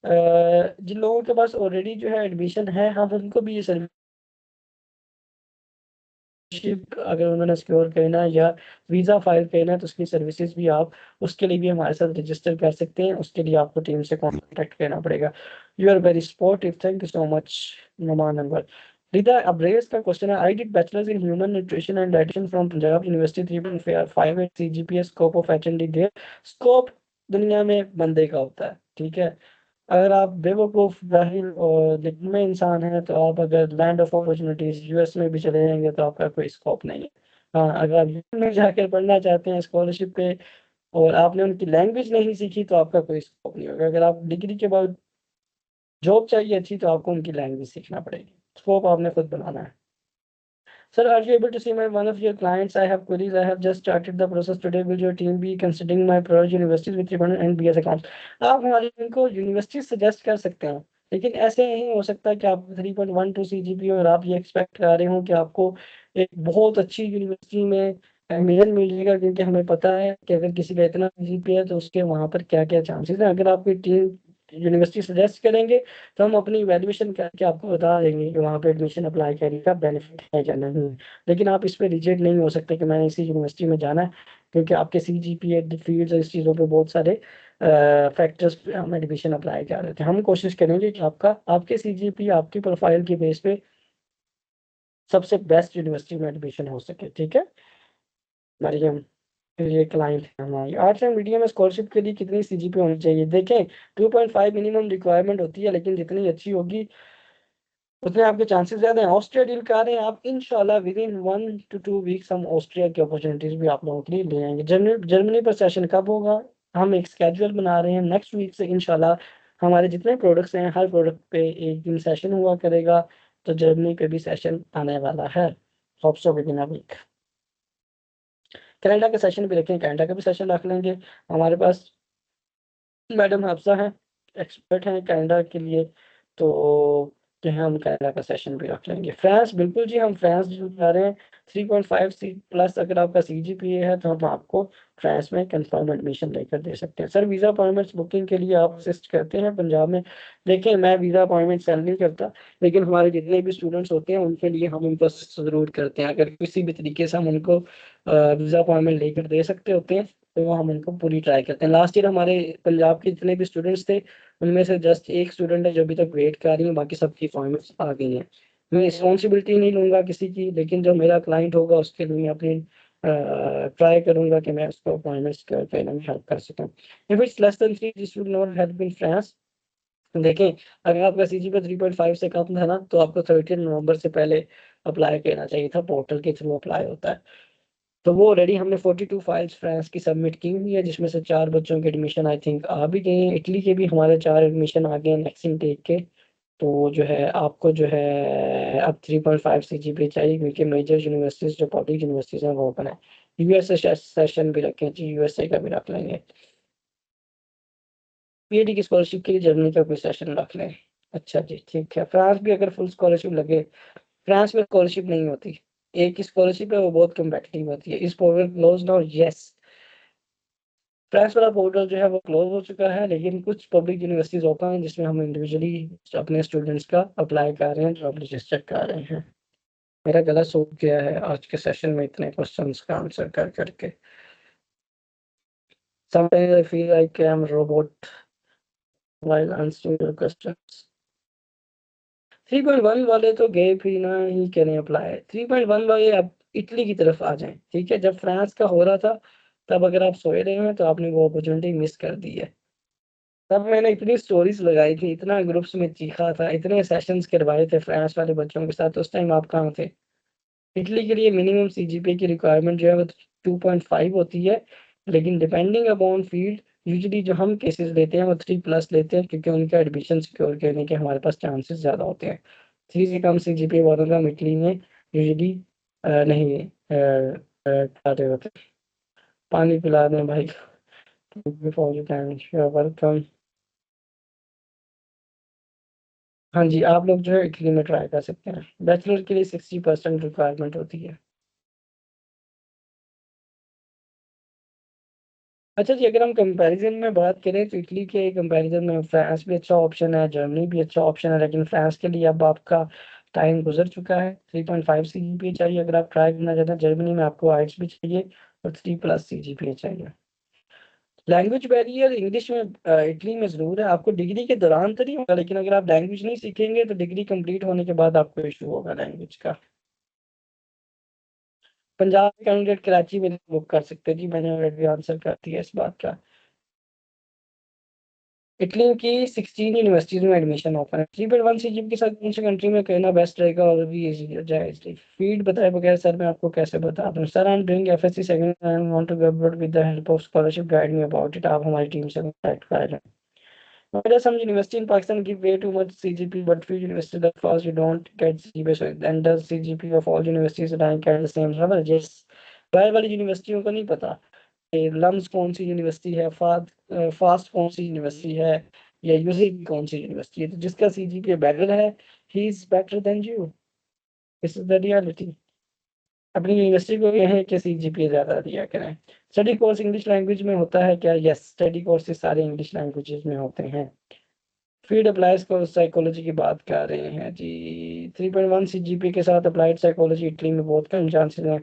जिन लोगों के पास ऑलरेडी जो है एडमिशन है, हम उनको भी ये सर्विस, अगर उन्होंने सिक्योर करना है या वीज़ा फाइल करना है तो उसकी सर्विसेज भी आप उसके लिए भी हमारे साथ रजिस्टर कर सकते हैं। उसके लिए आपको टीम से कॉन्टेक्ट करना पड़ेगा। You are very supportive, thank you so much Numan number. Rida Abres का क्वेश्चन है, I did bachelors in human nutrition and dietitian from Punjab university 3.58 CGPA, scope of HND there. Scope दुनिया में बंदे का होता है, ठीक है। अगर आप बेवकूफ़, जाहिल और दिल में इंसान हैं तो आप अगर लैंड ऑफ अपॉर्चुनिटीज़ यूएस में भी चले जाएँगे तो आपका कोई स्कोप नहीं है। हाँ, अगर आप यूएस में जाकर पढ़ना चाहते हैं स्कॉलरशिप पे और आपने उनकी लैंग्वेज नहीं सीखी तो आपका कोई स्कोप नहीं होगा। अगर आप डिग्री के बाद जॉब चाहिए अच्छी तो आपको उनकी लैंग्वेज सीखना पड़ेगी। स्कोप आपने खुद बनाना है। Sir, are you able to see my one of your clients? I have queries. I have just started the process today. Will your team be considering my priority universities with 300 and BS accounts? आप हमारी team को university suggest कर सकते हैं, लेकिन ऐसे नहीं हो सकता कि आप 3.12 CGPA और आप ये एक्सपेक्ट कर रहे हो कि आपको एक बहुत अच्छी यूनिवर्सिटी में एडमिशन मिल जाएगा, क्योंकि हमें पता है कि अगर किसी का इतना CGPA है तो उसके वहाँ पर क्या क्या चांसेस हैं। अगर आपकी टीम यूनिवर्सिटी सजेस्ट करेंगे तो हम अपनी वैल्यूएशन करके आपको बता देंगे कि वहाँ पे एडमिशन अप्लाई करने का बेनिफिट है या नहीं है। लेकिन आप इस पे रिजेक्ट नहीं हो सकते कि मैंने इसी यूनिवर्सिटी में जाना है, क्योंकि आपके CGPA फील्ड्स और इस चीज़ों पे बहुत सारे फैक्टर्स पे हम एडमिशन अप्लाई कर रहे थे। हम कोशिश करेंगे कि आपके CGPA आपकी प्रोफाइल की बेस पे सबसे बेस्ट यूनिवर्सिटी में एडमिशन हो सके। ठीक है मरियम, ये क्लाइंट है हमारी। आर्ट्स एंड मीडिया में स्कॉलरशिप के लिए कितनी CGPA होनी चाहिए? देखें 2.5 मिनिमम रिक्वायरमेंट होती है, लेकिन जितनी अच्छी होगी उतने आपके चांसेस ज़्यादा हैं। ऑस्ट्रिया डील कर रहे हैं आप, इंशाल्लाह विद इन 1 to 2 वीक्स हम ऑस्ट्रिया की अपॉर्चुनिटीज़ भी आप लोगों के लिए ले आएंगे। जर्मनी पर सेशन कब होगा? हम एक स्केड्यूल बना रहे हैं, नेक्स्ट वीक से इंशाल्लाह हमारे जितने प्रोडक्ट्स हैं हर प्रोडक्ट पे एक दिन सेशन हुआ करेगा, तो जर्मनी पे भी सेशन आने वाला है, hope so within a week. Canada का सेशन भी रखें, कनाडा का भी सेशन रख लेंगे। हमारे पास मैडम हफ्सा हैं, एक्सपर्ट हैं कनाडा के लिए, तो जो है हम कनाडा का सेशन भी रख लेंगे। फ्रांस, बिल्कुल जी हम फ्रांस जो जा रहे हैं 3.5 सी प्लस अगर आपका CGPA है तो हम आपको फ्रांस में कंफर्म एडमिशन लेकर दे सकते हैं। सर वीज़ा अपॉइंटमेंट्स बुकिंग के लिए आप असिस्ट करते हैं पंजाब में? देखिए मैं वीज़ा अपॉइंटमेंट सेल नहीं करता, लेकिन हमारे जितने भी स्टूडेंट्स होते हैं उनके लिए हम उनको असिस्ट ज़रूर करते हैं। अगर किसी भी तरीके से हम उनको वीज़ा अपॉइंटमेंट लेकर दे सकते होते हैं तो वो हम उनको पूरी ट्राई करते हैं। लास्ट ईयर हमारे पंजाब के जितने भी स्टूडेंट्स थे उनमें से जस्ट एक स्टूडेंट है जो अभी तक वेट कर रही है, बाकी सबकी अपॉइंटमेंट्स आ गई हैं। मैं रिस्पॉन्सिबिलिटी नहीं लूँगा किसी की, लेकिन जो मेरा क्लाइंट होगा उसके लिए अपनी ट्राई करूँगा कि मैं उसको अपॉइंटमेंट्स करने में हेल्प कर सकूँ। If it's less than 3 this will not help in France. देखें अगर आपका CGPA 3.5 से कम था ना तो आपको 13 नवंबर से पहले अप्लाई करना चाहिए था, पोर्टल के थ्रू अप्लाई होता है। तो वो ऑलरेडी हमने 42 फाइल्स फ्रांस की सबमिट की हुई है, जिसमें से 4 बच्चों के एडमिशन आई थिंक आ भी गए हैं। इटली के भी हमारे 4 एडमिशन आ गए हैं नेक्स्ट इनटेक के। तो जो है आपको जो है अब 3.5 CGPA चाहिए, क्योंकि मेजर यूनिवर्सिटीज़ जो पब्लिक यूनिवर्सिटीज़ हैं वो ओपन है। यूएसए सेशन भी रखें जी, यूएसए का भी रख लेंगे। PhD की स्कॉलरशिप के लिए जर्मनी का कोई सेशन रख लें। अच्छा जी ठीक है। फ्रांस भी अगर फुल स्कॉलरशिप लगे, फ्रांस में स्कॉलरशिप नहीं होती, एक ही स्कॉलरशिप है, वो बहुत कम्पिटिटिव होती है। इस programme close now? Yes, France वाला पोर्टल जो है वो क्लोज हो चुका है, लेकिन कुछ पब्लिक यूनिवर्सिटीज ओपन हैं जिसमें हम इंडिविजुअली अपने स्टूडेंट्स का अप्लाई कर रहे हैं, जॉब रजिस्टर कर रहे हैं। मेरा गला सूख गया है आज के सेशन में इतने क्वेश्चंस का आंसर कर करके। Sometimes I feel like I'm a robot while answering your questions. 3.1 वाले तो गए भी ना ही करें अप्लाई। 3.1 वाले अब इटली की तरफ आ जाएं, ठीक है। जब फ्रांस का हो रहा था तब अगर आप सोए रहे हैं तो आपने वो अपॉर्चुनिटी मिस कर दी है। तब मैंने इतनी स्टोरीज लगाई थी, इतना ग्रुप्स में चीखा था, इतने सेशंस करवाए थे फ्रांस वाले बच्चों के साथ। उस टाइम आप कहाँ थे? इटली के लिए मिनिमम सीजीपीए की रिक्वायरमेंट जो है वो 2.5 होती है, लेकिन डिपेंडिंग अपॉन फील्ड यूजुअली जो हम केसेस लेते हैं वो 3+ लेते हैं, क्योंकि उनका एडमिशन सिक्योर करने के हमारे पास चांसेस ज़्यादा होते हैं। 3 से कम सीजीपीए वालों का इटली में यूजुअली नहीं खाते होते। पानी पिला दें भाई। वेलकम। हाँ जी, आप लोग जो है इटली में ट्राई कर सकते हैं। बैचलर के लिए 60% रिक्वायरमेंट होती है। अच्छा जी, अगर हम कंपैरिजन में बात करें तो इटली के कंपैरिजन में फ्रांस भी अच्छा ऑप्शन है, जर्मनी भी अच्छा ऑप्शन है, लेकिन फ्रांस के लिए अब आपका टाइम गुजर चुका है। 3.5 सीजीपीए चाहिए अगर आप ट्राई करना चाहते हैं। जर्मनी में आपको आइट्स भी चाहिए और 3+ सीजीपीए चाहिए। लैंग्वेज बैरियर इंग्लिश में इटली में ज़रूर है। आपको डिग्री के दौरान तो नहीं होगा, लेकिन अगर आप लैंग्वेज नहीं सीखेंगे तो डिग्री कंप्लीट होने के बाद आपको इशू होगा लैंग्वेज का। पंजाब कैंडिडेट कराची में बुक कर सकते हैं जी, मैंने ऑलरेडी आंसर कर दिया इस बात का। इटली की 16 यूनिवर्सिटीज में एडमिशन ओपन है। 3.1 सीजीपी के साथ कौन सी कंट्री में करना बेस्ट रहेगा और भी इजी हो जाए? फील्ड बताए बगैर सर मैं आपको कैसे बता दूं? Sir I am doing FSc second and I want to go abroad with the help of scholarship, guide me about it. आप हमारी टीम से कांटेक्ट कर लें। Whereas some university in Pakistan give way too much CGP, but few universities that fast you don't get CGPA. So then does CGP of all universities rank at the same level? Yes. बाहर वाली यूनिवर्सिटियों को नहीं पता lumps कौन सी university है, fast कौन सी university है, या यूजी कौन सी यूनिवर्सिटी है। तो जिसका सीजीपीए बेटर है, he is better than you. This is the reality. अपनी यूनिवर्सिटी को ये है कि सीजीपीए ज्यादा दिया करें। स्टडी कोर्स इंग्लिश लैंग्वेज में होता है क्या? यस, स्टडी कोर्सेज सारे इंग्लिश लैंग्वेजेस में होते हैं। फील्ड अप्लाइज को साइकोलॉजी की बात कर रहे हैं जी। 3.1 सीजीपीए के साथ अप्लाइड साइकोलॉजी इटली में बहुत कम चांसेस हैं।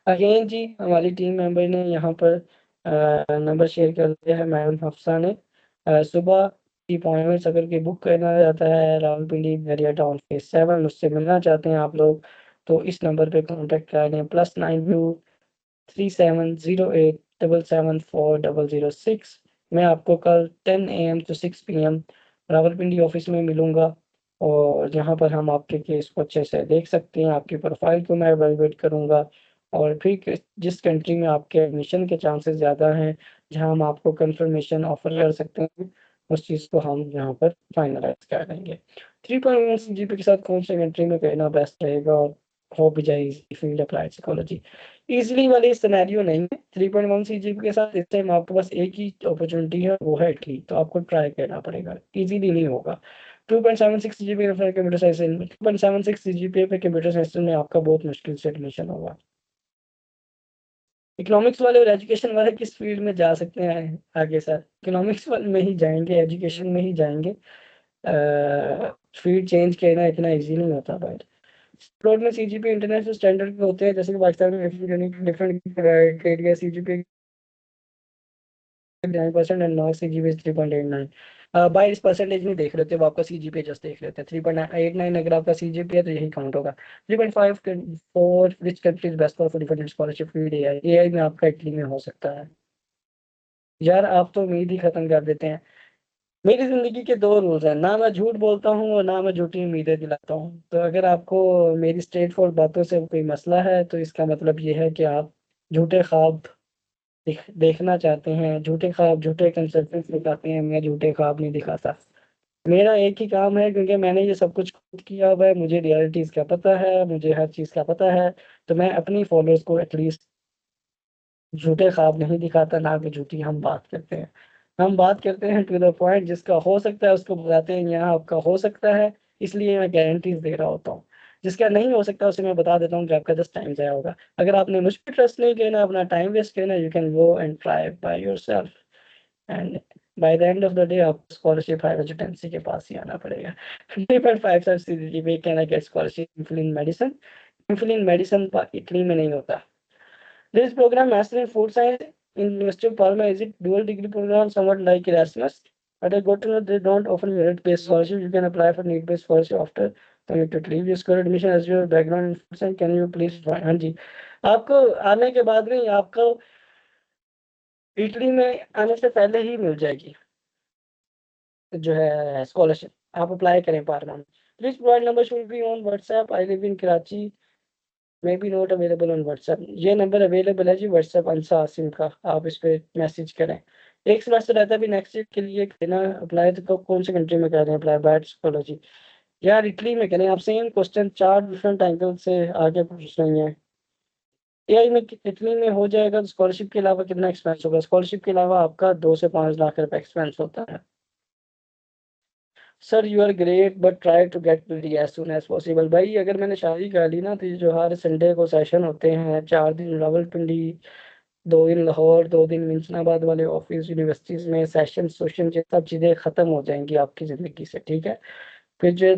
अगेन जी, हमारी टीम मेंबर ने यहाँ पर नंबर शेयर कर दिया है, मैडम हफ्सा ने। सुबह की अपॉइंटमेंट्स अगर कोई बुक करना चाहता है रावलपिंडी बैरिया टाउन फेज 7, उससे मिलना चाहते हैं आप लोग, तो इस नंबर पे कांटेक्ट कर लें। +923778774006। मैं आपको कल 10 AM to 6 PM Rawalpindi office में मिलूंगा, और यहाँ पर हम आपके केस को अच्छे से देख सकते हैं। आपकी प्रोफाइल को मैं एवेलुएट करूँगा, और फिर जिस कंट्री में आपके एडमिशन के चांसेस ज़्यादा हैं, जहाँ हम आपको कंफर्मेशन ऑफर कर सकते हैं, उस चीज़ को हम यहाँ पर फाइनलाइज कर देंगे। 3.1 सीजीपीए के साथ कौन सी कंट्री में कहना बेस्ट रहेगा और हो भी जाए फील्ड अप्लाइड साइकोलॉजी? इजीली वाली सिनेरियो नहीं है। 3.1 सीजीपी के साथ इस टाइम आपके पास एक ही अपॉर्चुनिटी है, वो है इटली, तो आपको ट्राई करना पड़ेगा। इजीली नहीं होगा। 2.76 जीबी कंप्यूटर साइंस, 2.76 जीबी पे कंप्यूटर साइंस में आपका बहुत मुश्किल से एडमिशन होगा। इकोनॉमिक्स वाले और एजुकेशन वाले किस फील्ड में जा सकते हैं आगे? सर इकोनॉमिक्स वाले में ही जाएंगे, एजुकेशन में ही जाएंगे। फील्ड चेंज करना इतना इजी नहीं होता भाई। प्लॉट में सीजीपी इंटरनेशनल स्टैंडर्ड के होते हैं, जैसे कि पाकिस्तान में different criteria. CGP 9% and non CGP 3.89। 22 percentage नहीं देख लेते, वो आपका सीजीपी जस्ट देख लेते हैं। 3.89 अगर आपका सीजीपी है तो यही काउंट होगा। 3.5 for which country is best for different scholarship field? AI में आपका इटली में हो सकता है। यार आप तो उम्मीद ही खत्म कर देते हैं। मेरी जिंदगी के दो रूल्स हैं, ना मैं झूठ बोलता हूँ और ना मैं झूठी उम्मीदें दिलाता हूँ। तो अगर आपको मेरी स्ट्रेट फॉरवर्ड बातों से कोई मसला है तो इसका मतलब ये है कि आप झूठे ख्वाब देखना चाहते हैं, झूठे ख्वाब, झूठे कंसल्टेंट्स दिखाते हैं। मैं झूठे ख्वाब नहीं दिखाता। मेरा एक ही काम है, क्योंकि मैंने ये सब कुछ खुद किया हुआ है, मुझे रियलिटीज़ का पता है, मुझे हर चीज़ का पता है। तो मैं अपनी फॉलोअर्स को एटलीस्ट झूठे ख्वाब नहीं दिखाता, ना कि झूठी हम बात करते हैं। हम बात करते हैं टू द पॉइंट, जिसका हो सकता है उसको बताते हैं यहाँ आपका हो सकता है, इसलिए मैं गारंटीज दे रहा होता हूँ। जिसका नहीं हो सकता उसे मैं बता देता हूँ कि आपका जस्ट टाइम ज़ाया होगा। अगर आपने मुझ पे ट्रस्ट नहीं करना, अपना टाइम वेस्ट करना, you can go and try by yourself and by the end of the day आपको स्कॉलरशिप हायर एजुकेंसी के पास ही आना पड़ेगा। 3.5 sir CGPA can I get scholarship in medicine? In medicine Italy में नहीं होता। This program master in food science in University of Parma is it dual degree program somewhat like Erasmus, but I got to know they don't offer merit-based scholarship. You can apply for need-based scholarship after coming to Italy. You score admission as your background in food science. Can you please find? हाँ जी, आपको आने के बाद नहीं, आपको Italy में आने से पहले ही मिल जाएगी जो है स्कॉलरशिप। आप अप्लाई करें पार्मा में। Please provide number should be on WhatsApp. I live in Karachi, may be not available on WhatsApp. ये नंबर अवेलेबल है जी व्हाट्सएप अंसा आसिम का, आप इस पे मैसेज करें। एक सेमेस्टर रहता है अभी नेक्स्ट ईयर के लिए देना अप्लाई, तो कौन से कंट्री में कर रहे हैं अप्लाई? बैड साइकोलॉजी यार, इटली में करें। आप सेम क्वेश्चन 4 डिफरेंट एंगल से आगे पूछ रही हैं। एआई में इटली में हो जाएगा तो स्कॉलरशिप के अलावा कितना एक्सपेंस होगा? स्कॉलरशिप के अलावा आपका 2 से 5 लाख रुपए एक्सपेंस होता है। Sir you are great but try to get ready as soon as possible. भाई अगर मैंने शादी कर ली ना, तो ये जो हर संडे को सेशन होते हैं, 4 दिन रावलपिंडी, 2 दिन लाहौर, 2 दिन मिंशनाबाद वाले ऑफिस यूनिवर्सिटीज में सेशन सोशन ये सब चीज़ें ख़त्म हो जाएंगी आपकी ज़िंदगी से, ठीक है? फिर जो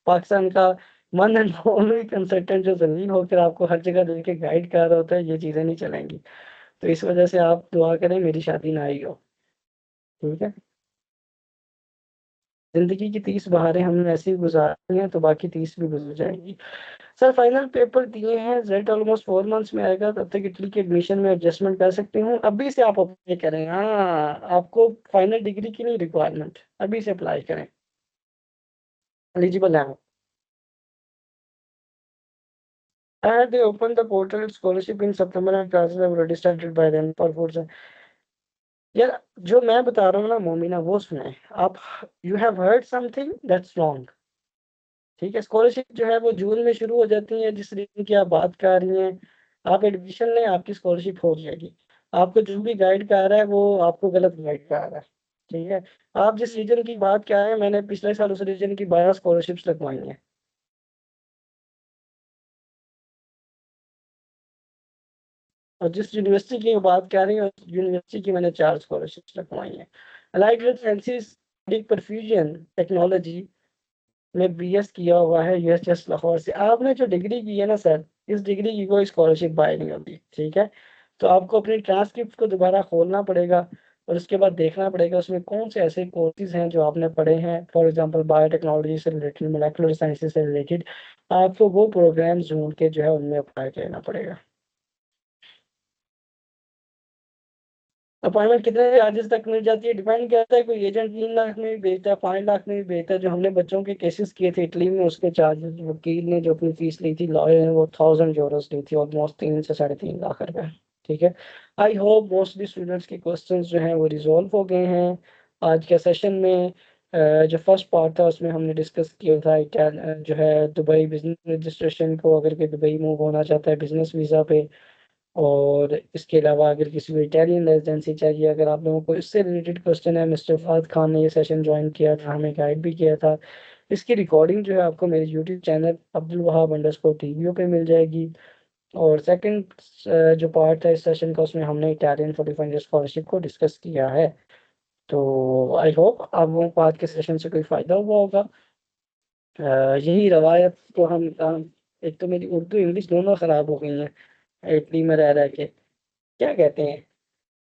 पाकिस्तान का वन एंड ओनली कंसल्टेंट जो ज़मीन होकर आपको हर जगह लेके गाइड कर रहा होता है, ये चीज़ें नहीं चलेंगी। तो इस वजह से आप दुआ करें मेरी शादी ना ही हो, ठीक है? ज़िंदगी की 30 बहारें हमने ऐसी गुजारी हैं, तो बाकी 30 भी गुजर जाएंगी। सर फाइनल पेपर दिए हैं, रिजल्ट ऑलमोस्ट 4 मंथ्स में आएगा, तब तक इटली के एडमिशन में एडजस्टमेंट कर सकती हूँ। अभी से आप अप्लाई करें। हाँ, आपको फाइनल डिग्री की नहीं रिक्वायरमेंट, अभी से अप्लाई करें, एलिजिबल है। And they opened the portal scholarship in September and classes have already started by then for four से। यार जो मैं बता रहा हूँ ना मोमिना, वो सुने आप। You have heard something that's wrong, ठीक है? स्कॉलरशिप जो है वो जून में शुरू हो जाती है, जिस रीजन की आप बात कर रही हैं। आप एडमिशन लें, आपकी स्कॉलरशिप हो जाएगी। आपको जो भी गाइड कर रहा है वो आपको गलत गाइड कर रहा है, ठीक है? आप जिस रीजन की बात क्या है, मैंने पिछले साल उस रीजन की 12 स्कॉलरशिप्स लगवाई हैं। और जिस यूनिवर्सिटी की बात कर रही हूँ, यूनिवर्सिटी की मैंने 4 स्कॉलरशिप्स लगवाई हैं। Allied with Francis perfusion technology में बीएस किया हुआ है यूएसएस लाहौर से। आपने जो डिग्री की है ना सर, इस डिग्री की कोई स्कॉलरशिप बाय नहीं होती, ठीक है? तो आपको अपनी ट्रांसक्रिप्ट को दोबारा खोलना पड़ेगा और उसके बाद देखना पड़ेगा उसमें कौन से ऐसे कोर्सेज हैं जो आपने पढ़े हैं। फॉर एग्जांपल बायोटेक्नोलॉजी से रिलेटेड, मोलेकुलर साइंसेज से रिलेटेड, आपको वो प्रोग्राम्स ढूंढ के जो है उनमें अप्लाई करना पड़ेगा। अपॉइंटमेंट कितने चार्जेस तक मिल जाती है? डिपेंड करता है, कोई एजेंट 3 लाख में भी बेचता है, 5 लाख में भी बेचता है। जो हमने बच्चों के केसेस किए थे इटली में, उसके चार्जेस वकील ने जो अपनी फीस ली थी, लॉयर ने, वो 1000 यूरोस ली थी, ऑलमोस्ट 3 से 3.5 लाख रुपए, ठीक है? आई होप मोस्टली स्टूडेंट्स के क्वेश्चन जो हैं वो रिजॉल्व हो गए हैं। आज के सेशन में जो फर्स्ट पार्ट था उसमें हमने डिस्कस किया था जो है दुबई बिजनेस रजिस्ट्रेशन को, अगर कोई दुबई मूव होना चाहता है बिजनेस वीज़ा पे। और इसके अलावा अगर किसी को इटालियन रेजिडेंसी चाहिए, अगर आप लोगों को इससे रिलेटेड क्वेश्चन है, मिस्टर फहद खान ने ये सेशन ज्वाइन किया था, हमें गाइड भी किया था। इसकी रिकॉर्डिंग जो है आपको मेरे YouTube channel Abdul Wahab underscore TVO पे मिल जाएगी। और सेकंड जो पार्ट है इस सेशन का, उसमें हमने इटालियन 45 स्कॉलरशिप को डिस्कस किया है। तो आई होप आप लोगों को आज के सेशन से कोई फ़ायदा हुआ होगा। यही रवायत को हम एक तो मेरी उर्दू इंग्लिश दोनों ख़राब हो गई हैं इटली में रह रह के, क्या कहते हैं,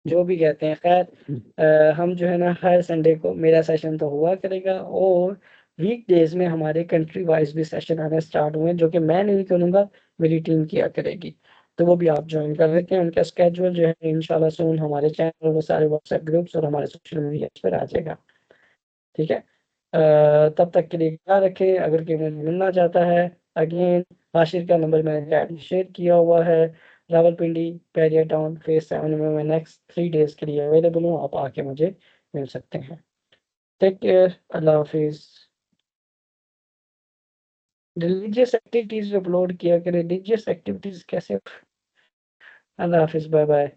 जो भी कहते हैं, खैर हम जो है ना हर संडे को मेरा सेशन तो हुआ करेगा, और वीक डेज में हमारे कंट्री वाइज भी सेशन आने स्टार्ट हुए, जो कि मैं नहीं करूँगा, मेरी टीम किया करेगी। तो वो भी आप ज्वाइन कर सकते हैं। उनका स्केड्यूल जो है इंशाल्लाह सून हमारे चैनल, वो सारे व्हाट्सएप ग्रुप्स और हमारे सोशल मीडिया पर आ जाएगा, ठीक है? तब तक के लिए ख्याल रखें। अगर कोई मुझे मिलना चाहता है, अगेन हाशिर का नंबर मैंने चैट में शेयर किया हुआ है। रावलपिंडी पेरिया टाउन फेज 7 में मैं नेक्स्ट 3 डेज के लिए अवेलेबल हूँ, आप आके मुझे मिल सकते हैं। टेक केयर, अल्लाह हाफिज़। रिलीजियस एक्टिविटीज़ अपलोड किया करें, रिलीजियस एक्टिविटीज़ कैसे? अल्लाह हाफिज़, बाय बाय।